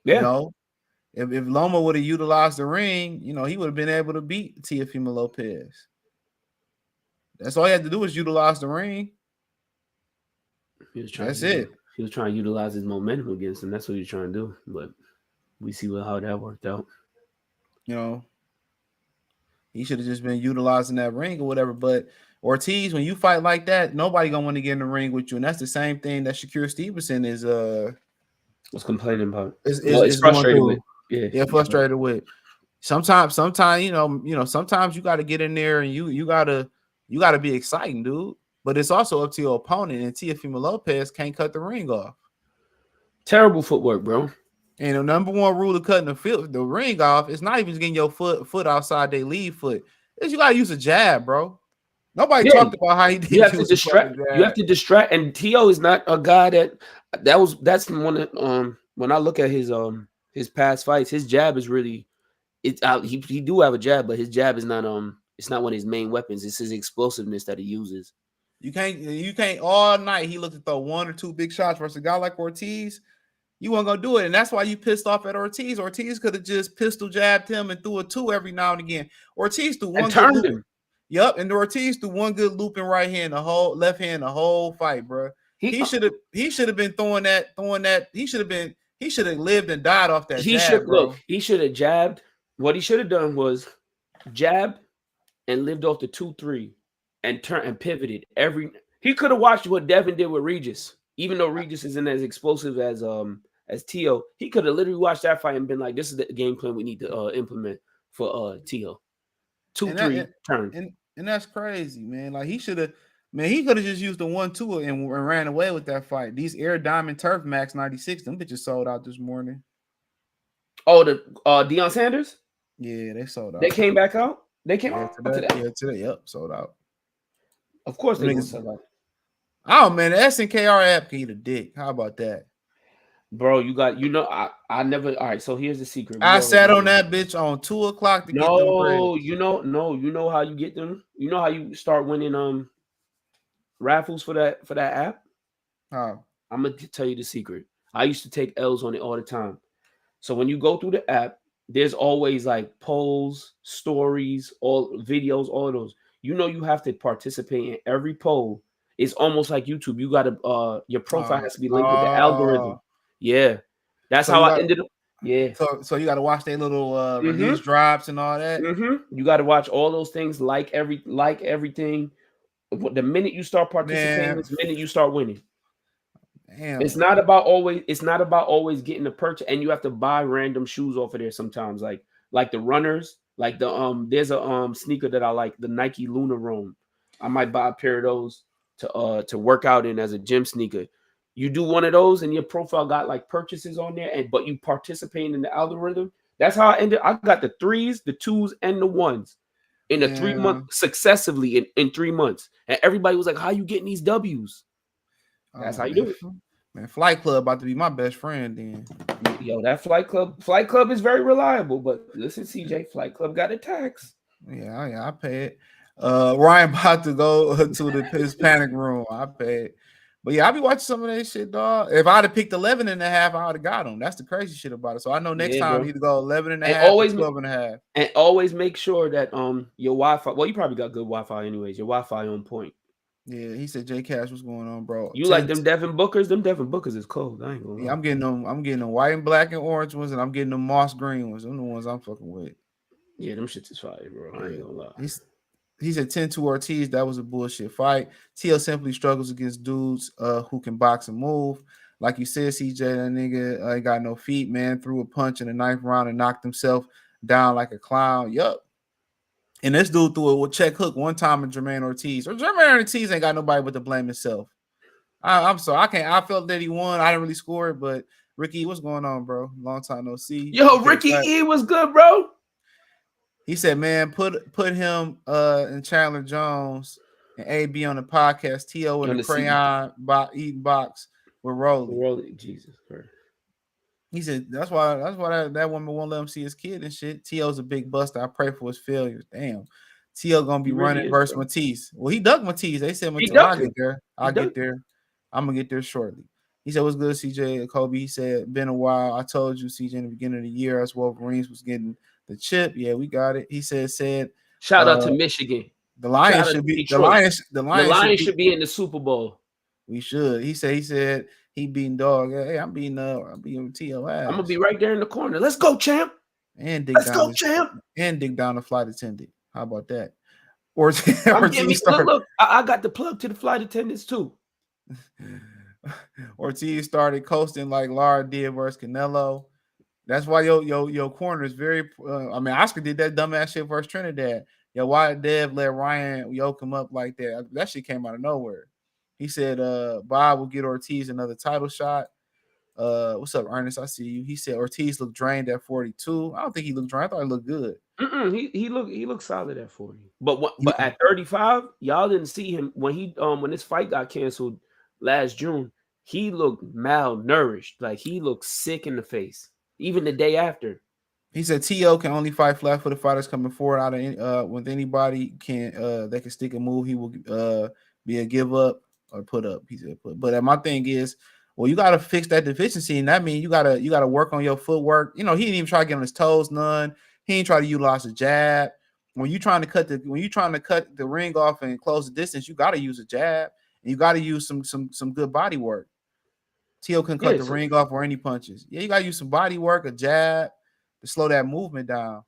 If Loma would have utilized the ring, he would have been able to beat Teofimo Lopez. That's all he had to do was utilize the ring. That's it. He was trying to utilize his momentum against him. That's what he was trying to do. But we see how that worked out. He should have just been utilizing that ring or whatever. But Ortiz, when you fight like that, nobody gonna want to get in the ring with you. And that's the same thing that Shakur Stevenson was complaining about. Is frustrated with. Yeah, frustrated with. Sometimes, sometimes you got to get in there and you gotta be exciting, dude. But it's also up to your opponent, and Teofimo Lopez can't cut the ring off. Terrible footwork, bro. And the number one rule of cutting the ring off is not even getting your foot outside their lead foot. Is you gotta use a jab, bro. Nobody talked about how he did. You have to distract. You have to distract. And Teo is not a guy that's one of when I look at his past fights, his jab is really he do have a jab, but his jab is not it's not one of his main weapons. It's his explosiveness that he uses. You can't all night he looked to throw 1 or 2 big shots versus a guy like Ortiz. You weren't gonna do it, and that's why you pissed off at Ortiz. Ortiz could have just pistol jabbed him and threw a 2 every now and again. Ortiz threw one good loop. Him. Yep, and Ortiz threw one good loop in right hand, left hand, the whole fight, bro. He should have been throwing that. He should have lived and died off that. He should have jabbed. What he should have done was jab and lived off the 2-3 and turn and pivoted he could have watched what Devin did with Regis. Even though Regis isn't as explosive as Teo, he could have literally watched that fight and been like, this is the game plan we need to implement for Teo. 2-3 turn. And that's crazy, man. Like he could have just used the 1-2 and ran away with that fight. These Air Diamond Turf Max 96, them bitches sold out this morning. Oh, the Deion Sanders? Yeah, they sold out. They came back out? They came out today. Yeah, today. Yep, sold out. Of course they sold out. Oh man, the SNKR app can eat a dick. How about that? Bro, I never. All right, so here's the secret. I sat on that bitch on 2 o'clock to get them credits. You know how you get them? You know how you start winning raffles for that app? How? I'm gonna tell you the secret. I used to take L's on it all the time. So when you go through the app there's always like polls, stories, all videos, all of those. You know, you have to participate in every poll. It's almost like YouTube. You got to your profile has to be linked with the algorithm. Yeah, that's so how you I got ended up. Yeah. so you got to watch their little Mm-hmm. release drops and all that. Mm-hmm. You got to watch all those things, like everything. The minute you start participating, Man, the minute you start winning. damn. It's not about always getting a purchase, and you have to buy random shoes off of there sometimes, like the runners, like the there's a sneaker that I like, the Nike Luna Roam. I might buy a pair of those to work out in as a gym sneaker. You do one of those and your profile got like purchases on there, but you participate in the algorithm. That's how I ended. I got the 3s, the 2s, and the 1s in a 3 month successively in 3 months. And everybody was like, how you getting these W's? That's how you do it. Man, Flight Club about to be my best friend then. Yo, that Flight Club is very reliable. But listen, CJ, Flight Club got a tax. Yeah, I pay it. Ryan about to go to his panic room. I pay it. But yeah, I'll be watching some of that shit, dog. If I'd have picked 11.5, I would have got him. That's the crazy shit about it. So I know next time you either go 11.5 or 12.5. And always make sure that your Wi-Fi, well, you probably got good Wi-Fi anyways. Your Wi-Fi on point. Yeah, he said, J Cash, what's going on, bro? You like them Devin Bookers? Them Devin Bookers is cold. I ain't gonna lie. Yeah, I'm getting them white and black and orange ones, and I'm getting them moss green ones. Them the ones I'm fucking with. Yeah, them shits is fire, bro. I ain't gonna lie. He said 10-2 Ortiz. That was a bullshit fight. TL simply struggles against dudes who can box and move. Like you said, CJ, that nigga ain't got no feet, man. Threw a punch in the 9th round and knocked himself down like a clown. Yup. And this dude threw a check hook one time in Jamaine Ortiz. Or Jamaine Ortiz ain't got nobody but to blame himself. I'm sorry. I felt that he won. I didn't really score it, but Ricky, what's going on, bro? Long time no see. Yo, Ricky E was good, bro. He said, man, put him and Chandler Jones and AB on the podcast. T.O. in the crayon eating box with Rolly. Jesus Christ. He said that's why that woman won't let him see his kid and shit. T.O.'s a big buster. I pray for his failures. Damn. T.O. gonna be running versus Matisse. Well, he ducked Matisse. They said Matisse. I'll get there. I'll get there. I'm gonna get there shortly. He said, what's good, CJ Kobe? He said, been a while. I told you, CJ, in the beginning of the year, us Wolverines was getting the chip. Yeah, we got it. He said shout out to Michigan. The Lions should be the Lions should be in the Super Bowl. We should. He said he beating dog. Hey, I'm beating T.O. ass. I'm gonna be right there in the corner. Let's go, champ. And dig down the flight attendant. How about that? Look, I got the plug to the flight attendants too. Ortiz started coasting like Lara did versus Canelo. That's why your corner is very. Oscar did that dumbass shit versus Trinidad. Yo, why Dev let Ryan yoke him up like that? That shit came out of nowhere. He said, Bob will get Ortiz another title shot. What's up, Ernest? I see you. He said Ortiz looked drained at 42. I don't think he looked drained. I thought he looked good. He looked solid at 40. But at 35, y'all didn't see him when this fight got canceled last June. He looked malnourished. Like he looked sick in the face. Even the day after. He said T.O. can only fight flat-footed fighters coming forward out of with anybody that can stick a move. He will be a give up or put up. He said but my thing is, well, you gotta fix that deficiency, and that means you gotta work on your footwork. You know, he didn't even try to get on his toes none. He ain't try to utilize the jab. When you're trying to cut the ring off and close the distance, you gotta use a jab and you gotta use some good body work. T.O. couldn't cut the ring off or any punches. Yeah, you gotta use some body work, a jab to slow that movement down.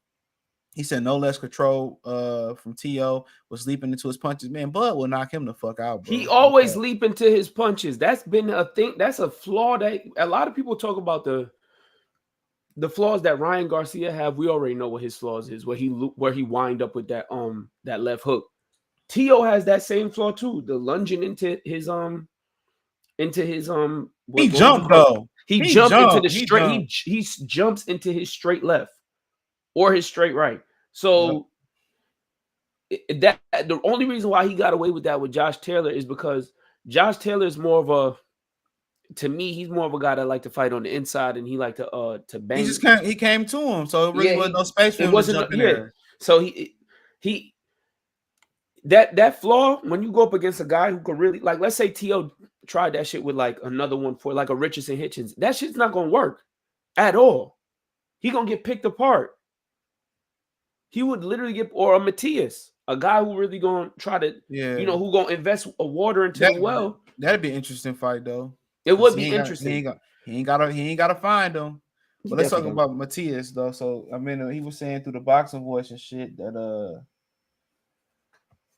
He said no less control from T.O. was leaping into his punches. Man, Bud will knock him the fuck out, bro. He always leap into his punches. That's been a thing. That's a flaw that a lot of people talk about the flaws that Ryan Garcia have. We already know what his flaws is, where he wind up with that left hook. T.O. has that same flaw too. The lunging into his he jumped though. He jumped into the straight. He jumps into his straight left or his straight right. So that the only reason why he got away with that with Josh Taylor is because Josh Taylor is more of a. To me, he's more of a guy that like to fight on the inside, and he like to bang. He came to him, so it really wasn't no space for him to jump in there. So he that flaw when you go up against a guy who could really like, let's say T.O. tried that shit with like another one for like a Richardson Hitchens, that shit's not gonna work at all. he gonna get picked apart. He would literally get, or a Matias, a guy who really gonna try to, who gonna invest a water into the well. That'd be an interesting fight though. It would be interesting. He ain't gotta find him. But let's talk about Matias though. So I mean, he was saying through the boxing voice and shit that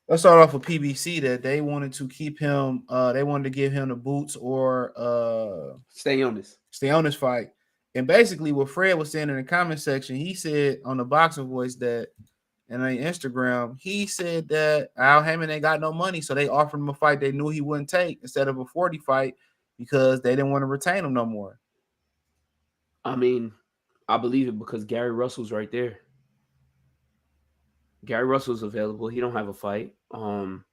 let's start off with PBC that they wanted to keep him. They wanted to give him the boots or stay on this fight. And basically, what Fred was saying in the comment section, he said on the boxing voice that, and on Instagram, he said that Al Haymon ain't got no money, so they offered him a fight they knew he wouldn't take instead of a 40 fight because they didn't want to retain him no more. I mean, I believe it because Gary Russell's right there. Gary Russell's available. He don't have a fight. Who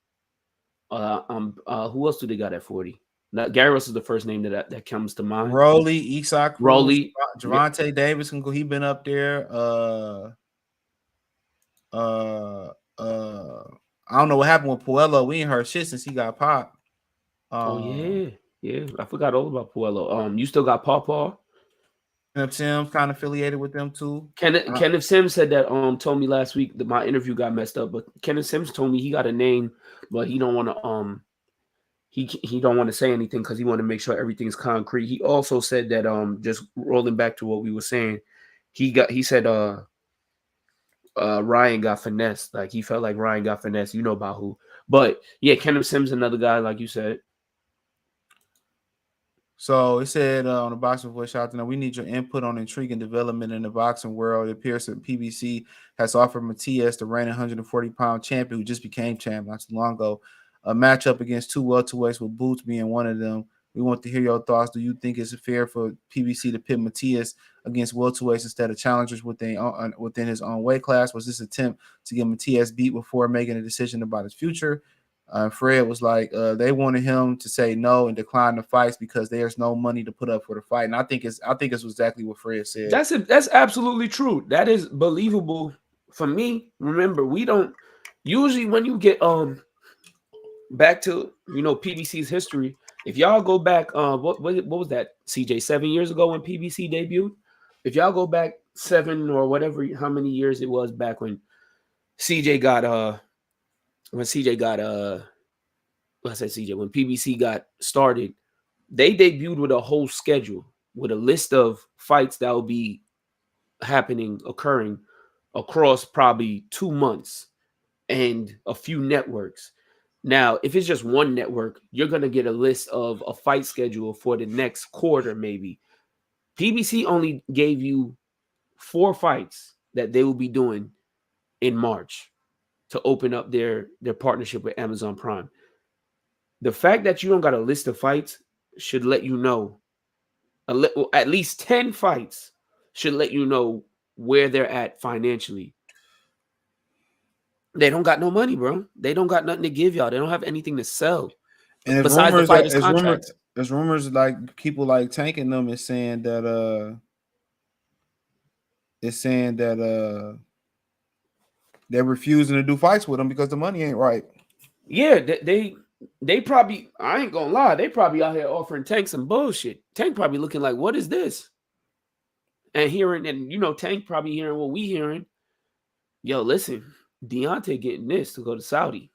else do they got at 40? Now, Gary Russell's the first name that comes to mind. Rolly, Isak, Rolly, Javante Davis can go. He been up there. I don't know what happened with Puello. We ain't heard shit since he got popped. Yeah. I forgot all about Puello. You still got Paw. Kenneth Sims kind of affiliated with them too. Kenneth Sims said that told me last week that my interview got messed up, but Kenneth Sims told me he got a name, but he don't want to he don't want to say anything because he want to make sure everything's concrete. He also said that just rolling back to what we were saying, he said Ryan got finessed. Like he felt like Ryan got finessed. You know about who. But yeah, Kenneth Sims, another guy, like you said. So it said on the boxing voice shout out to them, we need your input on intriguing development in the boxing world. It appears that PBC has offered Matias, the reigning 140-pound champion who just became champ not too long ago, a matchup against two welterweights with Boots being one of them. We want to hear your thoughts. Do you think it's fair for PBC to pit Matias against welterweights instead of challengers within his own weight class? Was this attempt to get Matias beat before making a decision about his future? Fred was like, they wanted him to say no and decline the fights because there's no money to put up for the fight. And I think it's exactly what Fred said. That's absolutely true. That is believable for me. Remember, we don't usually when you get back to PBC's history. If y'all go back, what was that, CJ, 7 years ago when PBC debuted? If y'all go back 7 or whatever, how many years it was back when CJ got when PBC got started, they debuted with a whole schedule with a list of fights that will be occurring across probably 2 months and a few networks. Now, if it's just one network, you're going to get a list of a fight schedule for the next quarter, maybe. PBC only gave you 4 fights that they will be doing in March to open up their partnership with Amazon Prime. The fact that you don't got a list of fights should let you know, at least 10 fights should let you know where they're at financially. They don't got no money, bro. They don't got nothing to give y'all. They don't have anything to sell. And besides the fighters' contracts. There's rumors like people like tanking them and saying that they're refusing to do fights with them because the money ain't right. Yeah, they probably, I ain't gonna lie, they probably out here offering Tank some bullshit. Tank probably looking like, what is this? And Tank probably hearing what we hearing. Yo, listen, Deontay getting this to go to Saudi.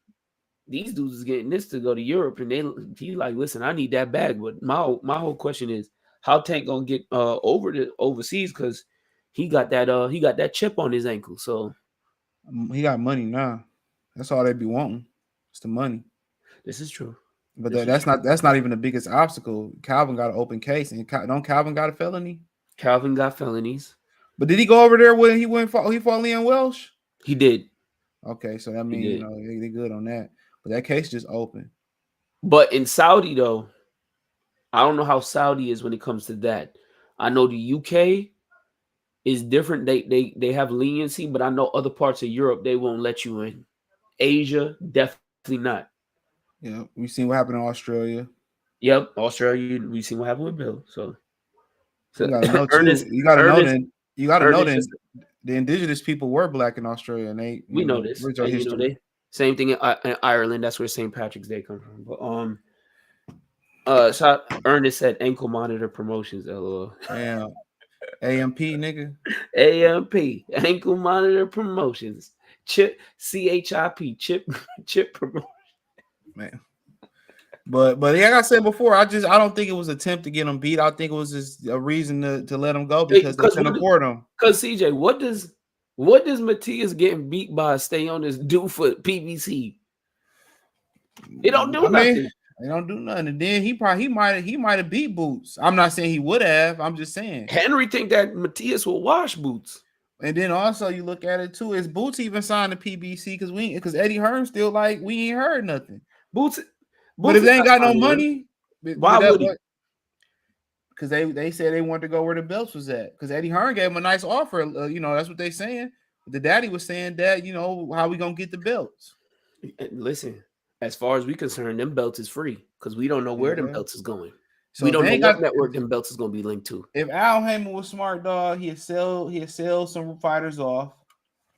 These dudes is getting this to go to Europe, and he like, listen, I need that bag. But my whole question is, how Tank gonna get overseas because he got that chip on his ankle. So he got money now. That's all they be wanting. It's the money. This is true. But that's not even the biggest obstacle. Calvin got an open case, and don't Calvin got a felony? Calvin got felonies. But did he go over there when he fought Leon Welsh? He did. Okay, so that means they good on that. But that case just open. But in Saudi though, I don't know how Saudi is when it comes to that. I know the UK is different. They have leniency, but I know other parts of Europe they won't let you in. Asia, definitely not. Yeah, we've seen what happened in Australia. Yep, Australia. We've seen what happened with Bill. So you gotta know too. You gotta know that the indigenous people were black in Australia, and we know this. And, same thing in Ireland. That's where St. Patrick's Day comes from. But Ernest said ankle monitor promotions. LOL. Damn. AMP, nigga. AMP, Ankle Monitor Promotions. CHIP chip promotion. Man. But like I said before, I don't think it was an attempt to get him beat. I think it was just a reason to let him go because they couldn't afford him. Because CJ, what does Matias getting beat by stay on this do for PBC? It don't do nothing. They don't do nothing. And then he might have beat Boots. I'm not saying he would have. I'm just saying. Henry think that Matias will wash Boots. And then also you look at it too, is Boots even signed to PBC because Eddie Hearn still like we ain't heard nothing. Boots but if they ain't got no money, why would he? Because they said they wanted to go where the belts was at. Because Eddie Hearn gave him a nice offer. That's what they saying. The daddy was saying that, how we gonna get the belts. Listen, as far as we concerned, them belts is free because we don't know where them belts is going. So we don't know what network them belts is gonna be linked to. If Al Heyman was smart, dog, he'd sell some fighters off,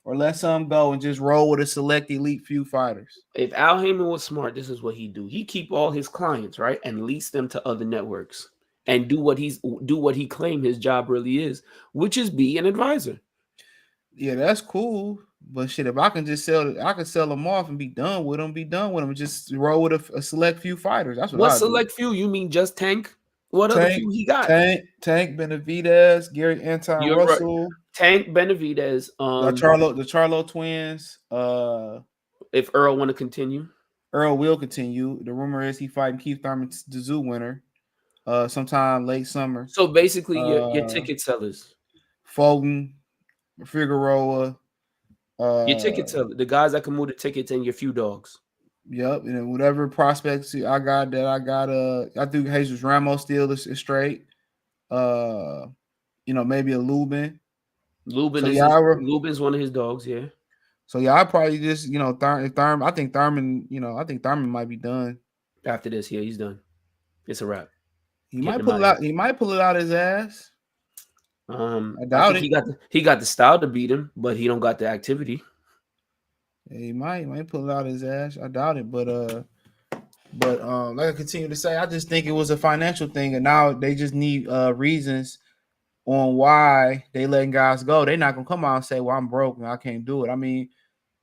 or let some go and just roll with a select elite few fighters. If Al Heyman was smart, this is what he'd do. He keep all his clients, right, and lease them to other networks and do what he claimed his job really is, which is be an advisor. Yeah, that's cool. But shit, if I can just sell them off and be done with them. Just roll with a select few fighters. That's what select few? You mean just Tank? What other few he got? Tank, Benavidez, Gary Anton Russell, right. Tank, Benavidez, the Charlo twins. If Earl want to continue, Earl will continue. The rumor is he fighting Keith Thurman's the Zoo winner, sometime late summer. So basically, your ticket sellers, Fulton, Figueroa. Your ticket seller, the guys that can move the tickets and your few dogs. Yep, and whatever prospects I got, I think Jesus Ramos still is straight. Maybe a Lubin. Lubin's one of his dogs, yeah. So yeah, I probably just Thurman. I think Thurman might be done after this. Yeah, he's done. It's a wrap. He might pull it out. He might pull it out his ass. I doubt it. He got the style to beat him, but he don't got the activity. Yeah, he might pull it out his ass. I doubt it, but like I continue to say, I just think it was a financial thing, and now they just need reasons on why they letting guys go. They're not gonna come out and say, "Well, I'm broke and I can't do it." I mean,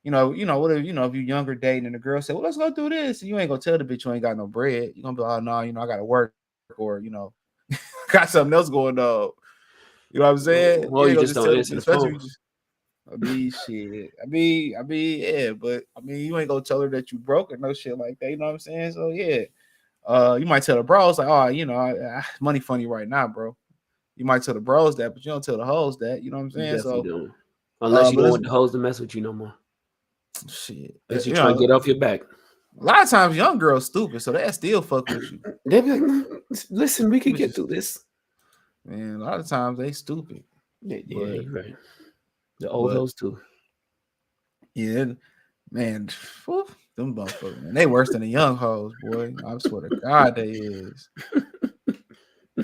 what if if you're younger dating and the girl say, "Well, let's go do this," and you ain't gonna tell the bitch you ain't got no bread. You're gonna be like, "Oh no, I gotta work," or got something else going on. You know what I'm saying? Well, you just don't answer the phone. Yeah, but you ain't gonna tell her that you broke or no shit like that. You know what I'm saying? So yeah, you might tell the bros like, "Oh, money funny right now, bro." You might tell the bros that, but you don't tell the hoes that. You know what I'm saying? So don't. Unless you don't want the hoes to mess with you no more. Shit, unless you're trying to get off your back. A lot of times, young girls stupid, so they still fuck with you. They be like, "Listen, we can get through this." Man, a lot of times they stupid. Yeah, you're right. The old hoes too. Yeah, man, them motherfuckers, man, they worse than the young hoes, boy. I swear to God, they is.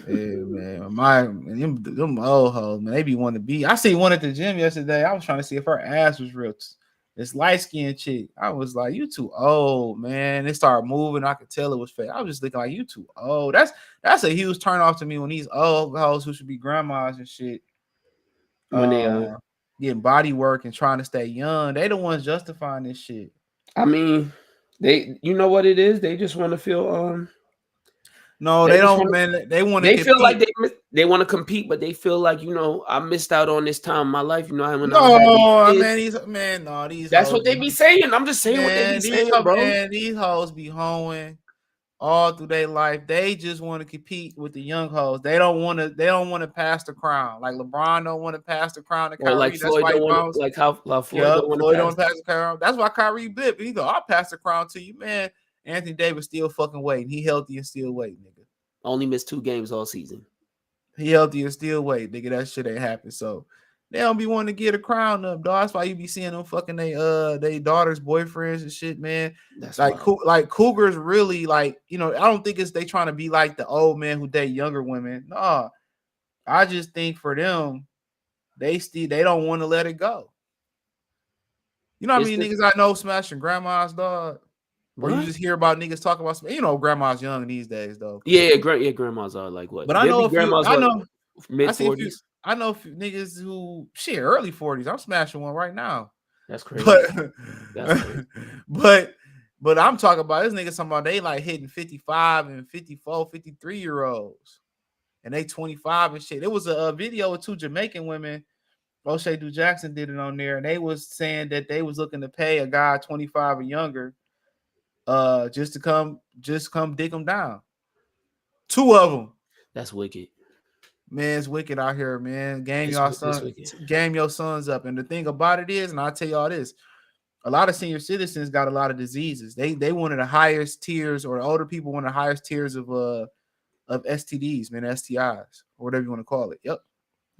Yeah, man, them old hoes, man, they be wanting to be. I seen one at the gym yesterday. I was trying to see if her ass was real. This light-skinned chick. I was like, "You too old, man." They started moving. I could tell it was fake. I was just looking like, "You too old." That's a huge turn off to me when these old hoes who should be grandmas and shit, when they getting body work and trying to stay young, they the ones justifying this shit. I mean, you know what it is? They just want to feel No, they don't, man. They want to. They feel like they want to compete, but they feel like I missed out on this time in my life. These. That's what they be saying. I'm just saying what they be saying, bro. Man, these hoes be hoeing all through their life. They just want to compete with the young hoes. They don't want to. They don't want to pass the crown. Like LeBron don't want to pass the crown to Kyrie. Or like Floyd don't want. Like how Floyd don't want to pass the crown. That's why Kyrie blip. He go, "I'll pass the crown to you, man." Anthony Davis still fucking waiting. He healthy and still waiting, nigga. Only missed 2 games all season. He healthy and still waiting, nigga. That shit ain't happen. So they don't be wanting to get a crown up, dog. That's why you be seeing them fucking they daughters, boyfriends and shit, man. That's like Cougars really I don't think it's they trying to be like the old man who date younger women. Nah, I just think for them, they don't want to let it go. You know how many niggas I know smashing grandmas, dog? Or you just hear about niggas talking about grandma's young these days though. Yeah, grandmas are like what? But I know mid-40s. I know niggas who shit early 40s. I'm smashing one right now. That's crazy. But That's crazy. but I'm talking about this niggas talking about they like hitting 55 and 54, 53-year-olds. And they 25 and shit. It was a video with two Jamaican women. O'Shea Du Jackson did it on there, and they was saying that they was looking to pay a guy 25 or younger just to come dig them down. Two of them. That's wicked. Man, it's wicked out here, man. Game your sons up. And the thing about it is, and I'll tell y'all this, a lot of senior citizens got a lot of diseases. They one of the highest tiers, or older people one of the highest tiers of STDs, man, STIs, or whatever you want to call it. Yep.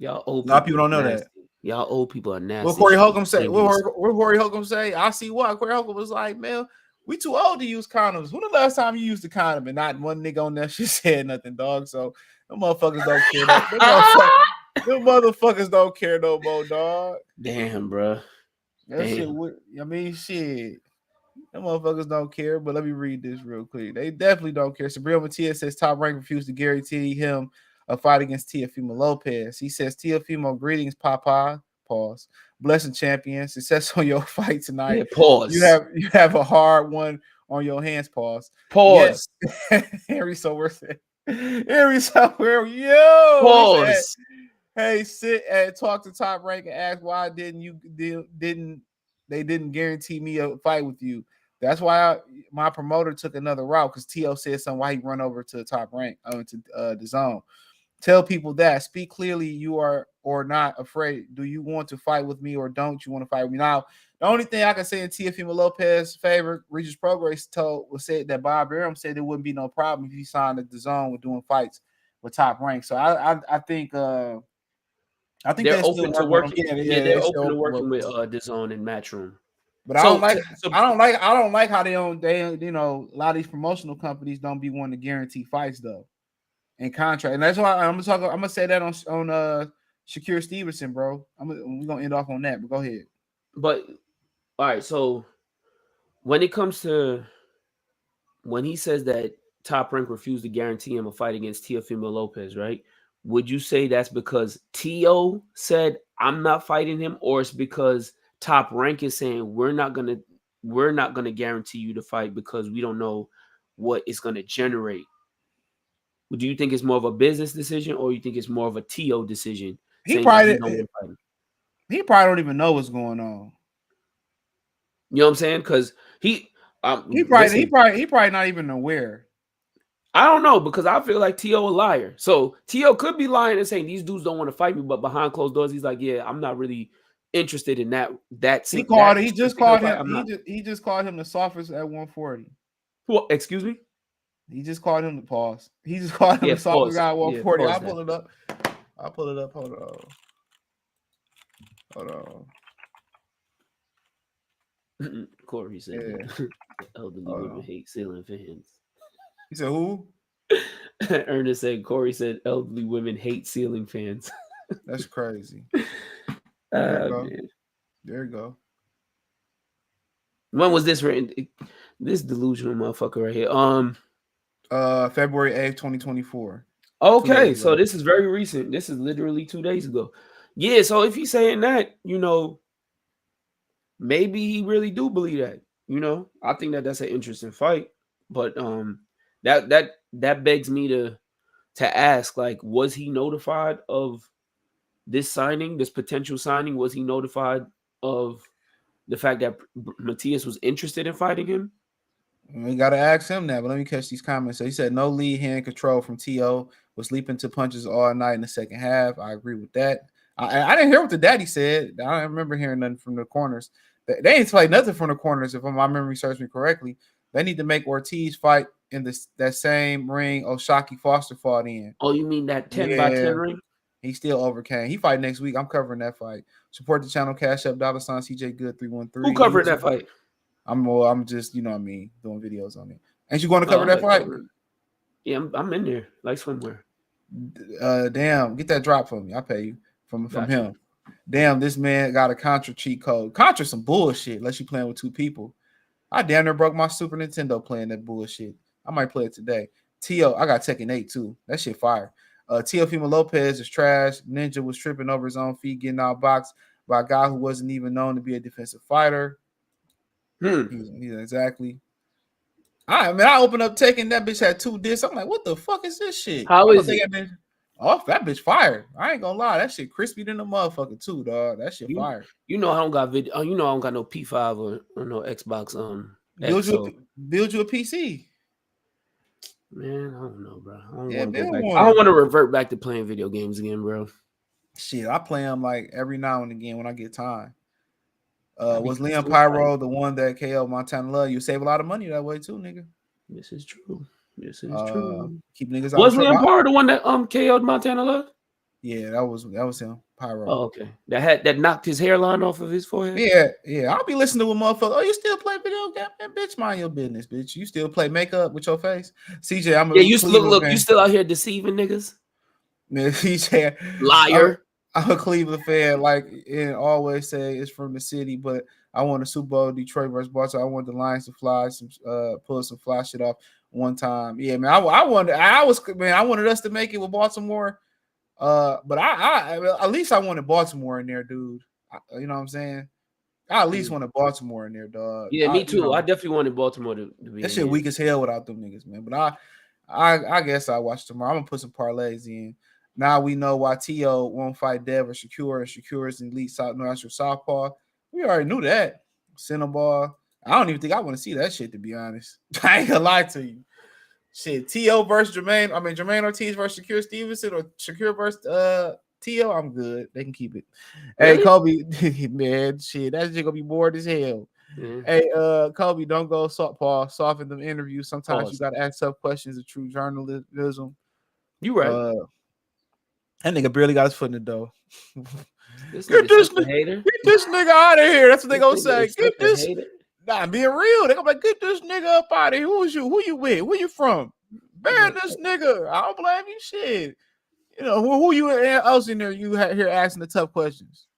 Y'all old people. A lot of people don't know nasty. that. Y'all old people are nasty. What Corey Holcomb say? What Corey Holcomb say? I see why. Corey Holcomb was like, man, we too old to use condoms. When the last time you used a condom? And not one nigga on that shit said nothing, dog. So them motherfuckers don't care. Them motherfuckers don't care no more, dog. Damn, bro. That shit. I mean, shit. Them motherfuckers don't care. But let me read this real quick. They definitely don't care. Subriell Matias says Top Rank refused to guarantee him a fight against Teofimo Lopez. He says, Teofimo, greetings, Papa. Pause. Blessing champion. Success on your fight tonight. Yeah, pause. You have a hard one on your hands. Pause. Pause. Yes. Henry said. Henry somewhere. Yo. Pause. Hey, sit and talk to Top Rank and ask why they didn't guarantee me a fight with you. That's why my promoter took another route, because T.O. said something why he run over to Top Rank, to the zone. Tell people that. Speak clearly. You are or not afraid. Do you want to fight with me or don't you want to fight with me? Now, the only thing I can say in Teofimo Lopez's favor, Regis Progress said that Bob Arum said there wouldn't be no problem if he signed at the zone with doing fights with Top Rank. So I think they're open to working. They're open to working with the zone and Matchroom. But I don't like how they a lot of these promotional companies don't be wanting to guarantee fights though. And contract, and that's why I'm gonna say that on Shakur Stevenson, bro. We're gonna end off on that, but go ahead. But all right, so when it comes to when he says that Top Rank refused to guarantee him a fight against Teofimo Lopez, right? Would you say that's because T.O. said I'm not fighting him, or it's because Top Rank is saying we're not gonna guarantee you the fight because we don't know what it's gonna generate? Do you think it's more of a business decision, or you think it's more of a T.O. decision? He probably don't even know what's going on. You know what I'm saying? Because he probably not even aware. I don't know, because I feel like T.O. a liar. So T.O. could be lying and saying these dudes don't want to fight me, but behind closed doors, he's like, yeah, I'm not really interested in that. He just called him the softest at 140. Well, excuse me. He just called him the pause. He just called him the softest guy at 140. I'll pull it up. Hold on. Corey said, elderly women hate ceiling fans. He said, who? Ernest said, Corey said, elderly women hate ceiling fans. That's crazy. There you go. When was this written? This delusional motherfucker right here. February 8th, 2024. Okay, so this is very recent. This is literally 2 days ago. Yeah, so if he's saying that, maybe he really do believe that. I think that's an interesting fight. But that begs me to ask, like, was he notified of this potential signing? Was he notified of the fact that Matias was interested in fighting him? We got to ask him that, but let me catch these comments. So he said no lead hand control from T.O. was leaping to punches all night in the second half. I agree with that. I didn't hear what the daddy said. I don't remember hearing nothing from the corners. They ain't played nothing from the corners, if my memory serves me correctly. They need to make Ortiz fight in that same ring Oshaki Foster fought in. Oh, you mean that 10 by 10 ring? He still overcame. He fight next week. I'm covering that fight. Support the channel. Cash App, $ CJ Good 313. Who covered that fight? I'm just, doing videos on it. Ain't you going to cover that fight? Yeah, I'm in there, like somewhere. Damn, get that drop from me. I'll pay you from him. Damn, this man got a Contra cheat code. Contra some bullshit, unless you playing with two people. I damn near broke my Super Nintendo playing that bullshit. I might play it today. T.O., I got Tekken 8 too. That shit fire. Teofimo Lopez is trash. Ninja was tripping over his own feet, getting outboxed by a guy who wasn't even known to be a defensive fighter. He's exactly. I opened up taking that bitch had 2 discs. I'm like, what the fuck is this shit? How is it? That bitch fire. I ain't gonna lie, that shit crispy than the motherfucker too, dog. That shit fire. You know I don't got video. You know I don't got no P5 or no Xbox. Build you a PC. Man, I don't know, bro. I don't want to revert back to playing video games again, bro. Shit, I play them like every now and again when I get time. Was Leon Pyro the one that KO Montana Love? You save a lot of money that way too, nigga. This is true. Keep niggas out. Was Leon Pyro the one that KO'd Montana Love? Yeah, that was him. Pyro. Oh, okay. That knocked his hairline off of his forehead. Yeah. I'll be listening to a motherfucker. Oh, you still play video game? Man, bitch, mind your business, bitch. You still play makeup with your face, CJ? You still out here deceiving niggas. Man, CJ, liar. I'm a Cleveland fan, like, and always say it's from the city, but I want a Super Bowl, Detroit versus Baltimore. I want the Lions to fly some, pull some fly shit off one time. Yeah, man, I wanted us to make it with Baltimore. But I at least I wanted Baltimore in there, dude. You know what I'm saying? I at least wanted Baltimore in there, dog. Yeah, me too. I definitely wanted Baltimore to be. That shit weak as hell without them niggas, man. But I guess I'll watch tomorrow. I'm gonna put some parlays in. Now we know why T.O. won't fight Dev or Shakur, and Shakur is an elite natural southpaw. We already knew that. Cinnaball. I don't even think I want to see that shit, to be honest. I ain't gonna lie to you. Shit, T.O. versus Jamaine Ortiz versus Shakur Stevenson, or Shakur versus T.O. I'm good. They can keep it. Really? Hey, Kobe, man, shit, that shit gonna be bored as hell. Mm-hmm. Hey, Kobe, don't go soften them interviews. Sometimes you gotta ask tough questions of true journalism. You right. That nigga barely got his foot in the door. Get this nigga out of here. That's what they gonna say. Get this. Nah, being real. They gonna be like, get this nigga up out of here. Who is you? Who you with? Where you from? Ban this nigga. I don't blame you. Shit. You know who you else in there? You here asking the tough questions.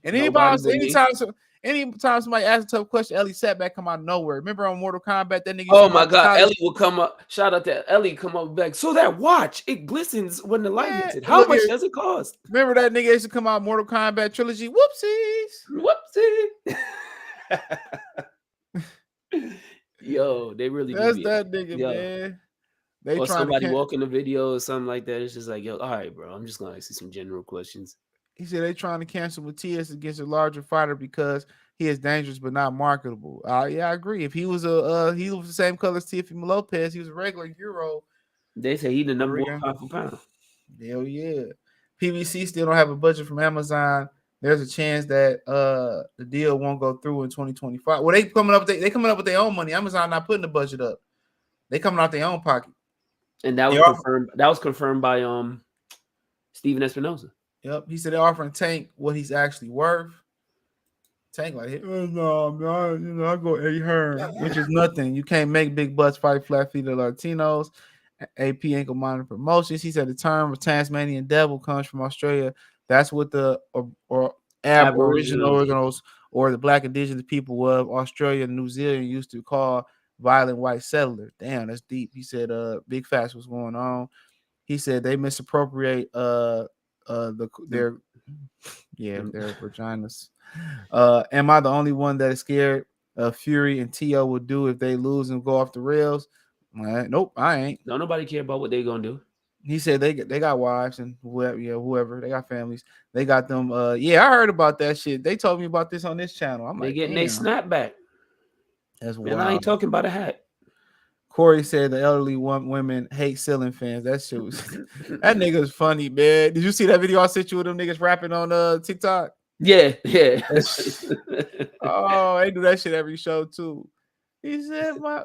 And anytime somebody asks a tough question, Ellie Setback come out of nowhere. Remember on Mortal Kombat, that nigga? Oh my God, Ellie will come up. Shout out to Ellie, come up back. So that watch, it glistens when the light hits it. How much does it cost? Remember that nigga used to come out Mortal Kombat trilogy? Whoopsies. Yo, they really that's that nigga, man. They or somebody walking the video or something like that. It's just like, yo, all right, bro. I'm just gonna ask you some general questions. He said they trying to cancel Matias against a larger fighter because he is dangerous but not marketable. Yeah, I agree. If he was he was the same color as Teofimo Lopez, he was a regular Euro. They say he the number one pound for pound. Hell yeah. PBC still don't have a budget from Amazon. There's a chance that the deal won't go through in 2025. Well, they coming up with their own money. Amazon not putting the budget up. They coming out their own pocket. And that was confirmed. That was confirmed by Steven Espinosa. Yep, he said they're offering Tank what he's actually worth. Tank like, no, man, I go A Hearn, which is nothing. You can't make big butts fight flat-feet Latinos. AP ankle monitor promotions. He said the term of Tasmanian devil comes from Australia. That's what the or Aboriginals or the Black Indigenous people of Australia and New Zealand used to call violent white settlers. Damn, that's deep. He said, big facts what's going on. He said they misappropriate their vaginas. Am I the only one that is scared Fury and T.O. will do if they lose and go off the rails? Nope, I ain't. Don't nobody care about what they gonna do. He said they got wives and whoever they got families. They got them. I heard about that shit. They told me about this on this channel. They getting their snapback. That's wild. And I ain't talking about a hat. Corey said the elderly women hate ceiling fans. That shit was that nigga's funny, man. Did you see that video I sent you with them niggas rapping on TikTok? Yeah. Oh, they do that shit every show too. He said my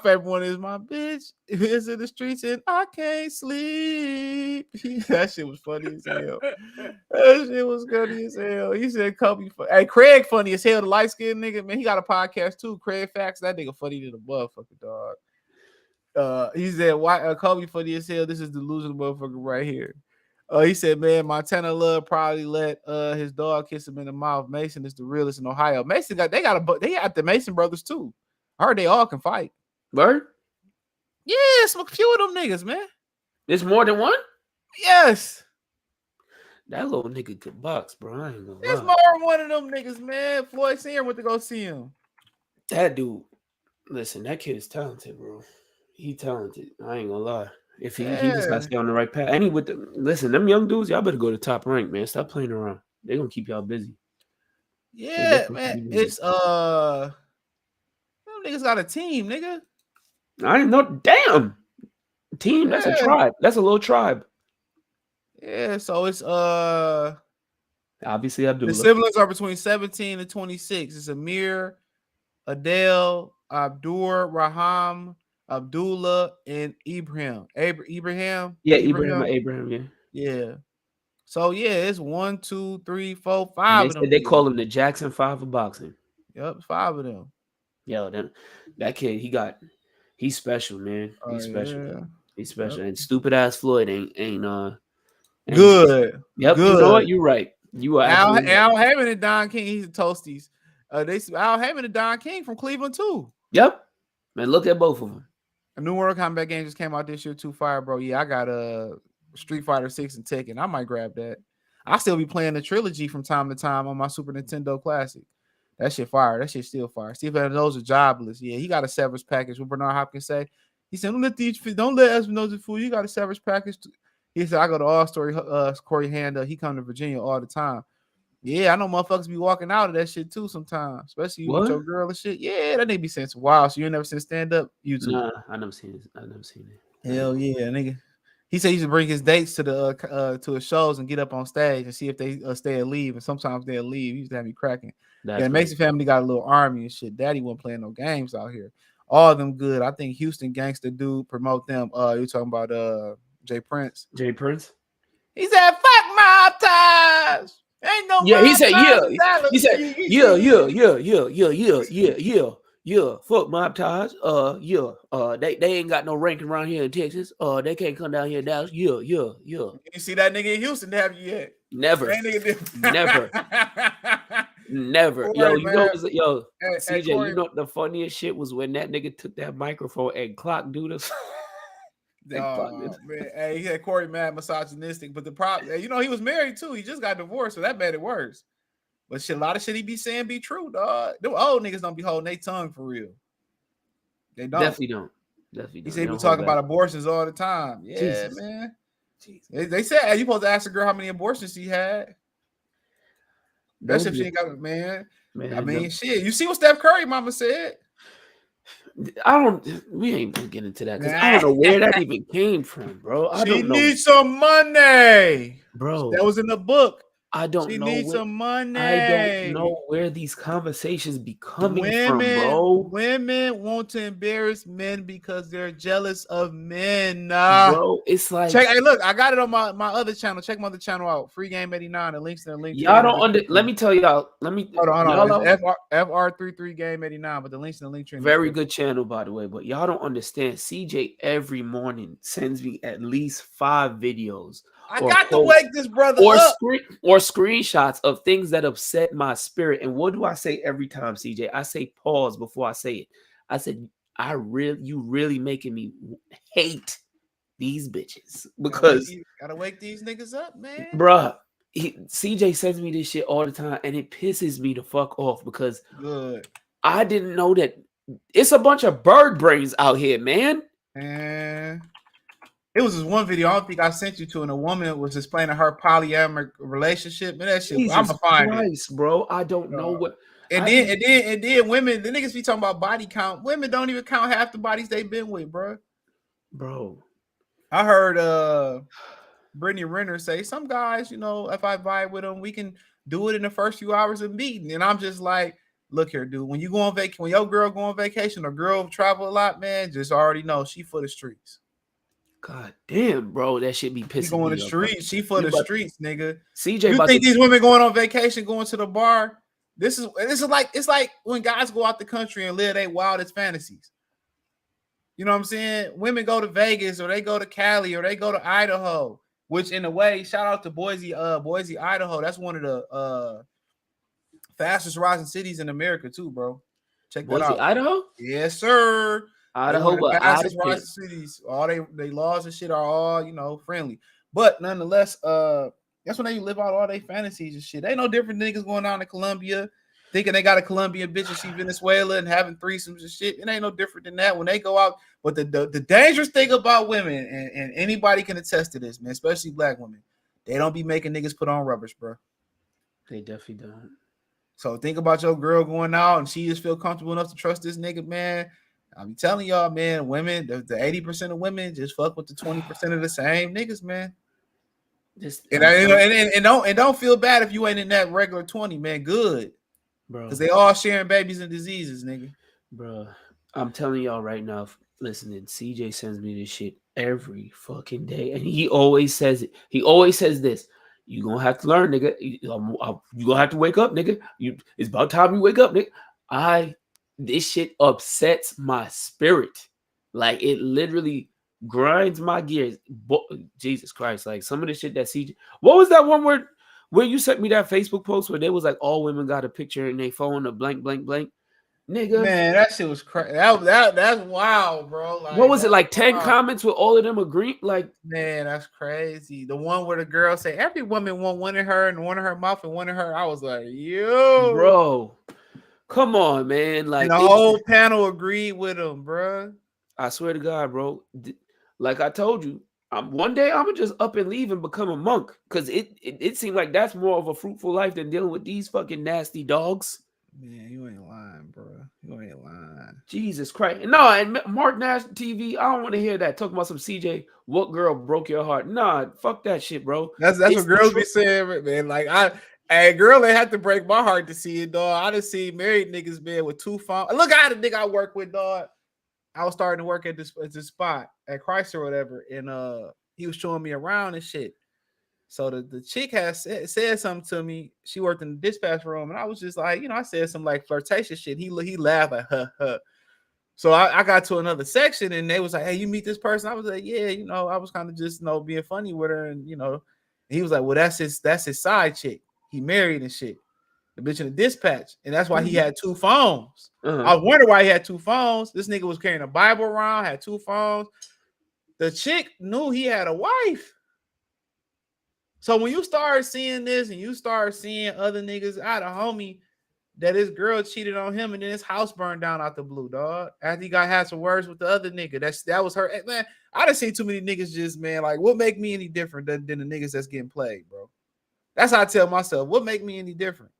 favorite one is my bitch is in the streets and I can't sleep. That shit was funny as hell. That shit was funny as hell. He said Kobe. Hey, Craig funny as hell. The light skinned nigga, man. He got a podcast too. Craig Facts. That nigga funny to the motherfucker, dog. He said why Kobe funny as hell. This is delusional motherfucker right here. He said, man, Montana Love probably let his dog kiss him in the mouth. Mason is the realest in Ohio. Mason got the Mason brothers too. I heard they all can fight. Bird? Yeah, it's a few of them niggas, man. There's more than one? Yes. That little nigga could box, bro. I ain't gonna There's lie. more one of them niggas, man. Floyd Senior went to go see him. That dude, listen, that kid is talented, bro. He talented. I ain't gonna lie. If he just got to stay on the right path. And he with the listen, them young dudes, y'all better go to top rank, man. Stop playing around. They gonna keep y'all busy. Yeah, man. It's them niggas got a team, nigga. I didn't know. Damn, team. That's a tribe. That's a little tribe. Yeah, so it's obviously Abdullah. The siblings are between 17 and 26. It's Amir, Adele, Abdur, Raham, Abdullah, and Ibrahim. Ibrahim? Yeah, Ibrahim, yeah. Yeah. So yeah, it's 1, 2, 3, 4, 5 of them. They call him the Jackson 5 of boxing. Yep, 5 of them. Yo, that kid, he's special, man. He's special. Yeah. He's special. Yep. And stupid ass Floyd ain't good. Yep, good. You know what? You're right. You are Al Hammond and Don King. He's a Toasties. Al Hammond and Don King from Cleveland too. Yep. Man, look at both of them. A new Mortal Kombat game just came out this year too. Fire, bro. Yeah, I got Street Fighter 6 and Tekken. I might grab that. I still be playing the trilogy from time to time on my Super Nintendo Classic. That shit fire. That shit still fire. Steve those are jobless. Yeah, he got a severance package. What Bernard Hopkins say? He said, don't let Espinosa fool. You got a severance package. He said, I go to All Story, Corey Handa. He come to Virginia all the time. Yeah, I know motherfuckers be walking out of that shit too sometimes, especially with your girl and shit. Yeah, that nigga be saying some wild. So you ain't never seen stand up YouTube? Nah, I never seen it. Hell yeah, nigga. He said he used to bring his dates to the to his shows and get up on stage and see if they stay or leave. And sometimes they'll leave. He used to have me cracking. Yeah, Mason family got a little army and shit. Daddy wasn't playing no games out here. All of them good. I think Houston gangster dude promote them. You talking about Jay Prince? Jay Prince. He said, "Fuck my ties." Ain't no. Yeah, he said, yeah. He said, yeah. Fuck mob ties. They ain't got no ranking around here in Texas. They can't come down here in Dallas. Yeah. You see that nigga in Houston? Have you yet? Never. Never. Corey, CJ, you know the funniest shit was when that nigga took that microphone and clocked dudes. Man. Hey, he had Corey mad misogynistic, but the problem, he was married too. He just got divorced, so that made it worse. But shit, a lot of shit he be saying be true, dog. Them old niggas don't be holding their tongue for real. They don't. Definitely don't. He said he be talking about abortions all the time. Yeah, Jesus. Man. Jesus. They said you supposed to ask a girl how many abortions she had. That shit she ain't got, man. I mean, shit. You see what Steph Curry mama said? We ain't gonna get into that because I don't know where that even came from, bro. She needs some money, bro. That was in the book. I don't know. She needs some money. I don't know where these conversations be coming from, bro. Women want to embarrass men because they're jealous of men. Bro, it's like hey, look, I got it on my other channel. Check my other channel out. Free Game 89. The links in the link. Y'all don't let me tell y'all. Hold on. FR33 Game 89, but the links in the link tree. Very good channel, by the way. But y'all don't understand. CJ every morning sends me at least 5 videos. I got to wake this brother up. Or screenshots of things that upset my spirit. And what do I say every time, CJ? I say pause before I say it. I said, you really making me hate these bitches because you gotta wake these niggas up, man. Bruh, CJ sends me this shit all the time, and it pisses me the fuck off because I didn't know that it's a bunch of bird brains out here, man. It was this one video I don't think I sent you to, and a woman was explaining her polyamorous relationship. Man, that shit, I'm gonna find it, bro. I don't know what. And then women, the niggas be talking about body count. Women don't even count half the bodies they've been with, bro. I heard Brittany Renner say some guys, if I vibe with them, we can do it in the first few hours of meeting. And I'm just like, look here, dude. When you go on vacation, when your girl go on vacation or girl travel a lot, man, just already know she for the streets. God damn, bro, that shit be pissing me off. She going to the streets. She for the streets, nigga. CJ, you think these women going on vacation, going to the bar? This is like, it's like when guys go out the country and live their wildest fantasies. You know what I'm saying? Women go to Vegas or they go to Cali or they go to Idaho, which in a way, shout out to Boise, Idaho. That's one of the fastest rising cities in America too, bro. Check that out. Idaho? Yes, sir. Idaho, but fastest rising cities. All they laws and shit are all, friendly. But nonetheless, that's when they live out all their fantasies and shit. They ain't no different niggas going down to Colombia, thinking they got a Colombian bitch and she Venezuela and having threesomes and shit. It ain't no different than that when they go out. But the dangerous thing about women, and anybody can attest to this, man, especially black women, they don't be making niggas put on rubbers, bro. They definitely don't. So think about your girl going out and she just feel comfortable enough to trust this nigga, man. I'm telling y'all, man, women, the 80% of women just fuck with the 20% of the same niggas, man. And don't feel bad if you ain't in that regular 20, man. Good, bro. Because they all sharing babies and diseases, nigga. Bro, I'm telling y'all right now. Listening, CJ sends me this shit every fucking day, and he always says it. He always says this: "You gonna have to learn, nigga. You gonna have to wake up, nigga. It's about time you wake up, nigga." This shit upsets my spirit. Like, it literally grinds my gears. Jesus Christ. Like, some of the shit that CJ... What was that one where you sent me that Facebook post where they was like, all women got a picture in their phone of blank, blank, blank? Nigga. Man, that shit was crazy. That's wild, bro. Like, what was it, like 10 comments with all of them agreeing? Like, man, that's crazy. The one where the girl say every woman want one in her and one in her mouth and one in her. I was like, yo, bro. Come on, man. Like, and the whole panel agreed with him, bro. I swear to God, bro. Like I told you, one day I'm gonna just up and leave and become a monk, because it seemed like that's more of a fruitful life than dealing with these fucking nasty dogs. Man, you ain't lying, bro. You ain't lying. Jesus Christ. No, and Mark Nash TV, I don't want to hear that. Talking about some CJ, what girl broke your heart? Nah, fuck that shit, bro. That's what girls be saying, man. Like, hey, girl, they had to break my heart to see it, dog. I done seen married niggas, man, with 2 phones. Look, I had a nigga I work with, dog. I was starting to work at this spot at Chrysler or whatever, and he was showing me around and shit. So the chick has said something to me. She worked in the dispatch room, and I was just like, I said some like flirtatious shit. He laughed like, huh. So I got to another section, and they was like, hey, you meet this person? I was like, yeah, I was kind of just being funny with her, and and he was like, well, that's his side chick. He married and shit. The bitch in the dispatch, and that's why he had 2 phones. I wonder why he had 2 phones. This nigga was carrying a Bible around, had 2 phones. The chick knew he had a wife. So when you start seeing this and you start seeing other niggas, I had a homie that his girl cheated on him and then his house burned down out the blue, dog. After he had some words with the other nigga. That was her. Man, I done seen too many niggas just, man, like, what make me any different than the niggas that's getting played, bro? That's how I tell myself, what make me any different?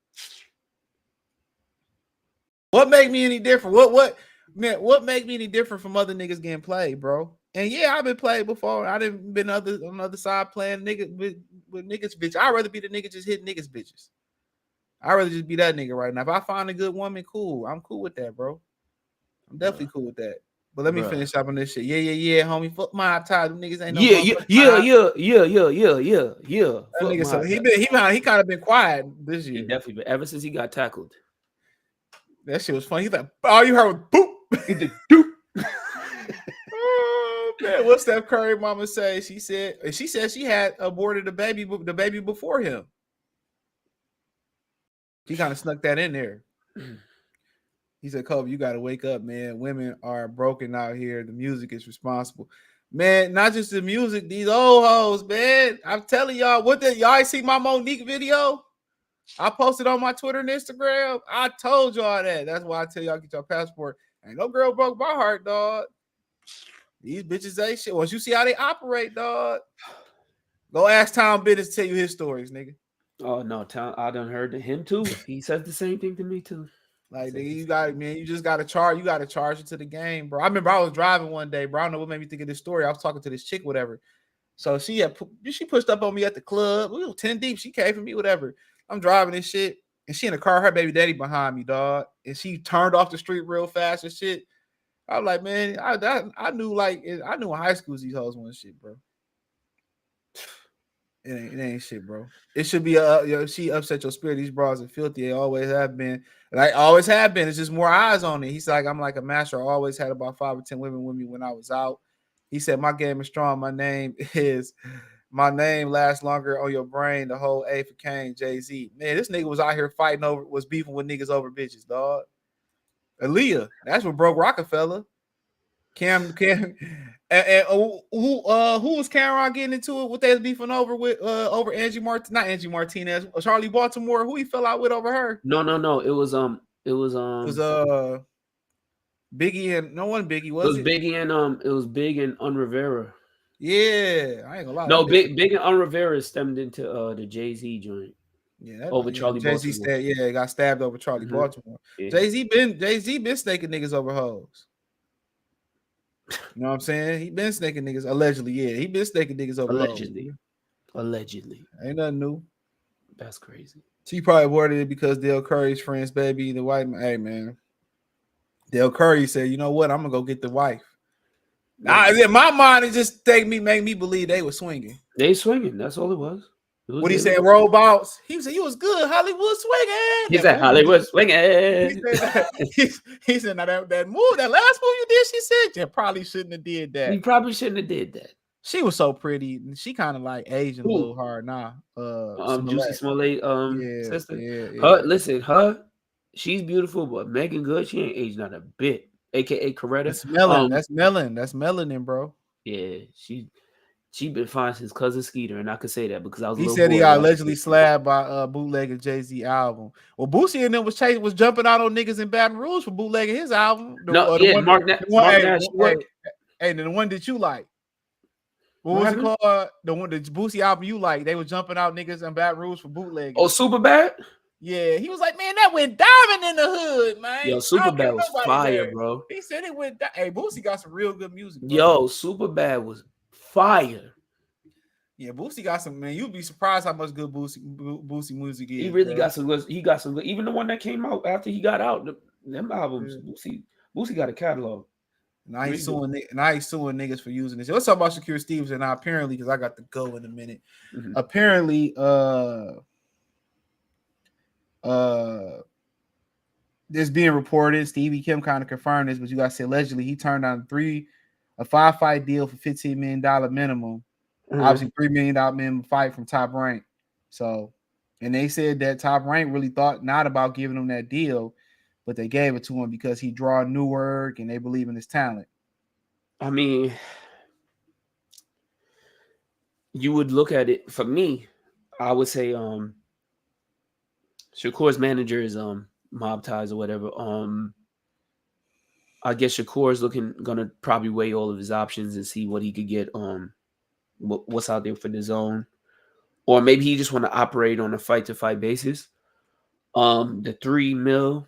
What make me any different? What make me any different from other niggas getting played, bro? And yeah, I've been played before. I didn't been on the other side playing nigga with niggas bitch. I'd rather be the nigga just hitting niggas bitches. I'd rather just be that nigga right now. If I find a good woman, cool. I'm cool with that, bro. I'm definitely cool with that. But let me finish up on this shit. Yeah, homie. Fuck my tie. Them niggas ain't no. Yeah. That nigga, so he kind of been quiet this year. He definitely, but ever since he got tackled. That shit was funny. He's like, all you heard was boop. He did doop. Oh man, what's Steph Curry mama say? She said she had aborted the baby before him. He kind of snuck that in there. He said, Kobe, you got to wake up, man. Women are broken out here. The music is responsible. Man, not just the music, these old hoes, man. I'm telling y'all, y'all ain't see my Monique video? I posted on my Twitter and Instagram. I told y'all that. That's why I tell y'all get your passport. Ain't no girl broke my heart, dog. These bitches ain't shit. Once you see how they operate, dog, go ask Tom Business to tell you his stories, nigga. Oh no, Tom, I done heard him too. He says the same thing to me too. Like, nigga, you just gotta charge. You gotta charge it to the game, bro. I remember I was driving one day, bro. I don't know what made me think of this story. I was talking to this chick, whatever. So she pushed up on me at the club. We were 10 deep. She came for me, whatever. I'm driving this shit, and she in the car, her baby daddy behind me, dog. And she turned off the street real fast and shit. I was like, man, I knew in high school these hoes want shit, bro. It ain't shit, bro. It should be she upset your spirit. These bras are filthy. They always have been. Like, always have been. It's just more eyes on it. He's like, I'm like a master. I always had about 5 or 10 women with me when I was out. He said, my game is strong. My name lasts longer on your brain. The whole A for Kane, Jay-Z. Man, this nigga was out here was beefing with niggas over bitches, dog. Aaliyah, that's what broke Rockefeller. Cam And who was Cameron getting into it? What they was beefing over with over not Angie Martinez, Charlie Baltimore. Who he fell out with over her? No. It was Biggie and no one Biggie was it? It was Big and Rivera. Yeah, I ain't gonna lie. No, Big and Rivera stemmed into the Jay-Z joint. Yeah, over Charlie Jay-Z Baltimore. got stabbed over Charlie Baltimore. Yeah. Jay-Z been snaking niggas over hoes. You know what I'm saying? He been snaking niggas allegedly. Yeah, he been snaking niggas over allegedly. hoes. Allegedly. Ain't nothing new. That's crazy. She probably worded it because Dale Curry's friend's baby, the white man. Hey man, Dale Curry said, "You know what? I'm gonna go get the wife." In my mind, it just make me believe they were swinging. They swinging. That's all it was. What he said, robots. He said, "You was good, Hollywood swinging." He said, "Hollywood swinging." He said, "Now that move, that last move you did," she said, "You probably shouldn't have did that." You probably shouldn't have did that. She was so pretty. She kind of like Asian a little hard now. Juicy Smollett, sister. Yeah. Her, she's beautiful, but Megan Good, she ain't aged not a bit. AKA Coretta. That's Melon. That's melanin, bro. Yeah, she been fine since Cousin Skeeter, and I could say that because I was. He said he got allegedly slapped by bootlegging Jay-Z album. Well, Boosie and them was jumping out on niggas in Baton Rouge for bootlegging his album. Mark Nash. Hey, the one that you like. What was it called? The Boosie album you like? They were jumping out niggas in Baton Rouge for bootlegging. Oh, Superbad? Yeah, he was like, man, that went diamond in the hood, man. Yo, Superbad was fire, there. Bro. He said it went. Hey, Boosie got some real good music. Bro. Yo, Superbad was fire. Yeah, Boosie got some, man. You'd be surprised how much good Boosie music is. He really got some good. He got some good. Even the one that came out after he got out, them albums. Yeah. Boosie got a catalog. Now he's suing niggas for using this. Let's talk about Shakur Stevenson now. Apparently, because I got to go in a minute. Mm-hmm. Apparently, this being reported, Stevie Kim kind of confirmed this, but you got to say allegedly he turned down a 5-fight deal for $15 million minimum. Mm-hmm. Obviously, $3 million minimum fight from Top Rank. So, and they said that Top Rank really thought not about giving him that deal, but they gave it to him because he draw new work and they believe in his talent. I mean, you would look at it for me. I would say, Shakur's manager is Mob Ties or whatever. I guess Shakur's gonna probably weigh all of his options and see what he could get. What's out there for the zone, or maybe he just want to operate on a fight-to-fight basis. The $3 million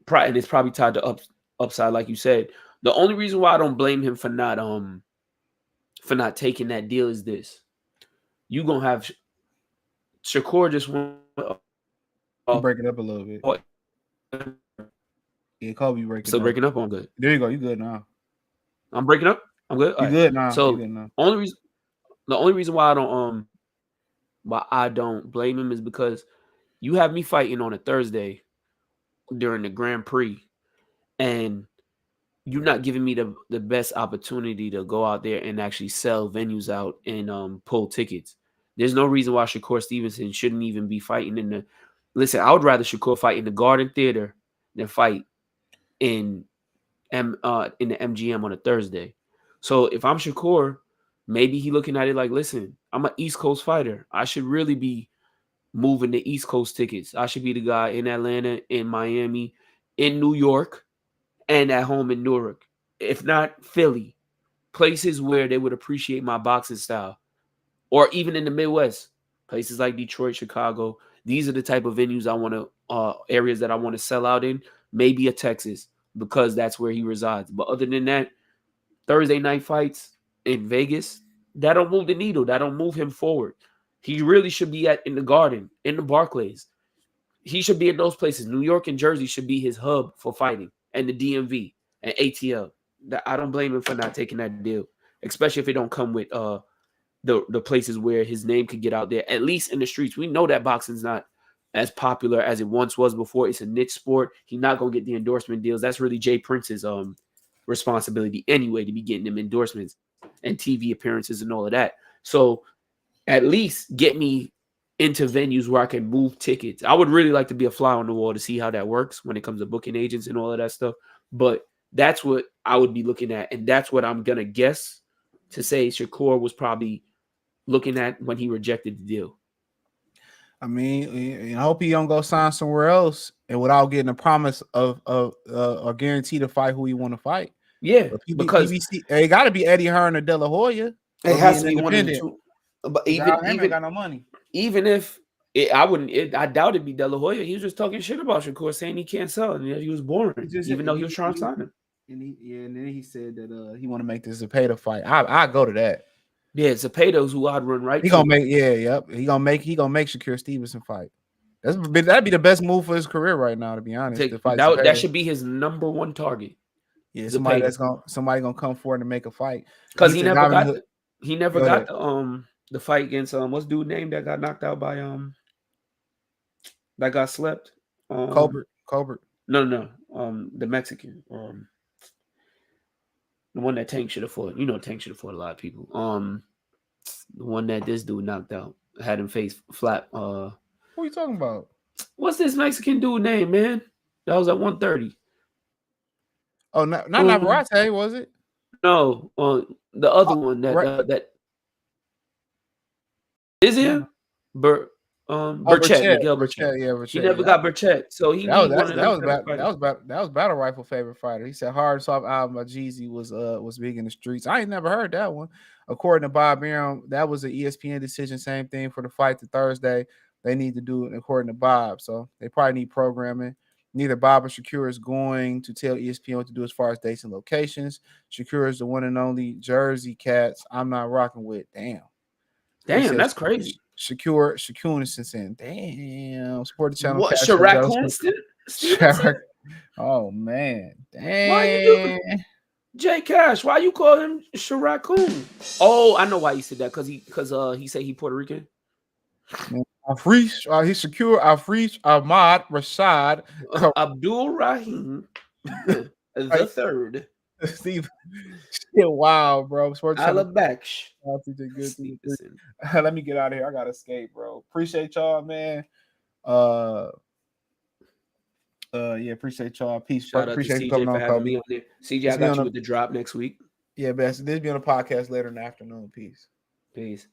and it's probably tied to upside, like you said. The only reason why I don't blame him for not taking that deal is this: you gonna have Shakur just want. Break it up a little bit. Yeah, Kobe breaking. Still breaking up. I'm good. There you go. You good now? I'm breaking up. I'm good. You good now? So the only reason why I don't blame him is because you have me fighting on a Thursday during the Grand Prix, and you're not giving me the best opportunity to go out there and actually sell venues out and pull tickets. There's no reason why Shakur Stevenson shouldn't even be fighting in the. Listen, I would rather Shakur fight in the Garden Theater than fight in the MGM on a Thursday. So if I'm Shakur, maybe he looking at it like, listen, I'm an East Coast fighter. I should really be moving the East Coast tickets. I should be the guy in Atlanta, in Miami, in New York, and at home in Newark. If not Philly, places where they would appreciate my boxing style. Or even in the Midwest, places like Detroit, Chicago. These are the type of venues I want to, areas that I want to sell out in. Maybe a Texas, because that's where he resides. But other than that, Thursday night fights in Vegas, that don't move the needle. That don't move him forward. He really should be in the Garden, in the Barclays. He should be in those places. New York and Jersey should be his hub for fighting, and the DMV and ATL. I don't blame him for not taking that deal, especially if it don't come with the places where his name could get out there, at least in the streets. We know that boxing's not as popular as it once was before. It's a niche sport. He's not going to get the endorsement deals. That's really Jay Prince's responsibility anyway, to be getting them endorsements and TV appearances and all of that. So at least get me into venues where I can move tickets. I would really like to be a fly on the wall to see how that works when it comes to booking agents and all of that stuff. But That's what I would be looking at, and that's what I'm gonna guess to say Shakur was probably looking at when he rejected the deal. I mean, I hope he don't go sign somewhere else and without getting a promise of a guarantee to fight who he want to fight. Yeah, But because PBC, it got to be Eddie Hearn or De La Hoya. it has to be one of the two. But even got no money. Even if I doubt it'd be De La Hoya. He was just talking shit about Shakur, saying he can't sell, and he was boring, even though he was trying to sign him. And then he said that he want to make this a Zepeda fight. I go to that. Yeah, Zepeda's who I'd run right. He gonna make He gonna make Shakur Stevenson fight. That'd be the best move for his career right now, to be honest. That should be his number one target. Yeah, somebody gonna come forward and make a fight because he never got the fight against what's dude name that got knocked out by that got slept. Colbert. No. The Mexican. The one that Tank should have fought. You know, Tank should have fought a lot of people. The one that this dude knocked out, had him face flat. Who are you talking about? What's this Mexican dude name, man? That was at 130. Oh, not Navarrete, was it? No, the other one that is him. Burchett, Miguel Burchett. Yeah, Burchett. He never got Burchett, so he that was Battle Rifle favorite fighter. He said Hard Soft album by Jeezy was big in the streets. I ain't never heard that one. According to Bob Arum, that was an ESPN decision. Same thing for the fight to Thursday. They need to do it according to Bob, so they probably need programming. Neither Bob or Shakur is going to tell ESPN what to do as far as dates and locations. Shakur is the one and only Jersey Cats I'm not rocking with. Damn, that's crazy. Shakur Stevenson. Damn. Support the channel. What? Shakur? Oh man. Damn. Why you do Jay Cash? Why you call him Shakur? Oh, I know why you said that. Because he said he Puerto Rican. He's Shakur, Afrish, Ahmad, Rashad, Abdul Rahim, the third. Steve, wow, bro. Alabaksh. Let me get out of here. I gotta escape, bro. Appreciate y'all, man. Appreciate y'all. Peace. Appreciate you coming on, Kobe. CJ, I got you with the drop next week. Yeah, best. This be on the podcast later in the afternoon. Peace.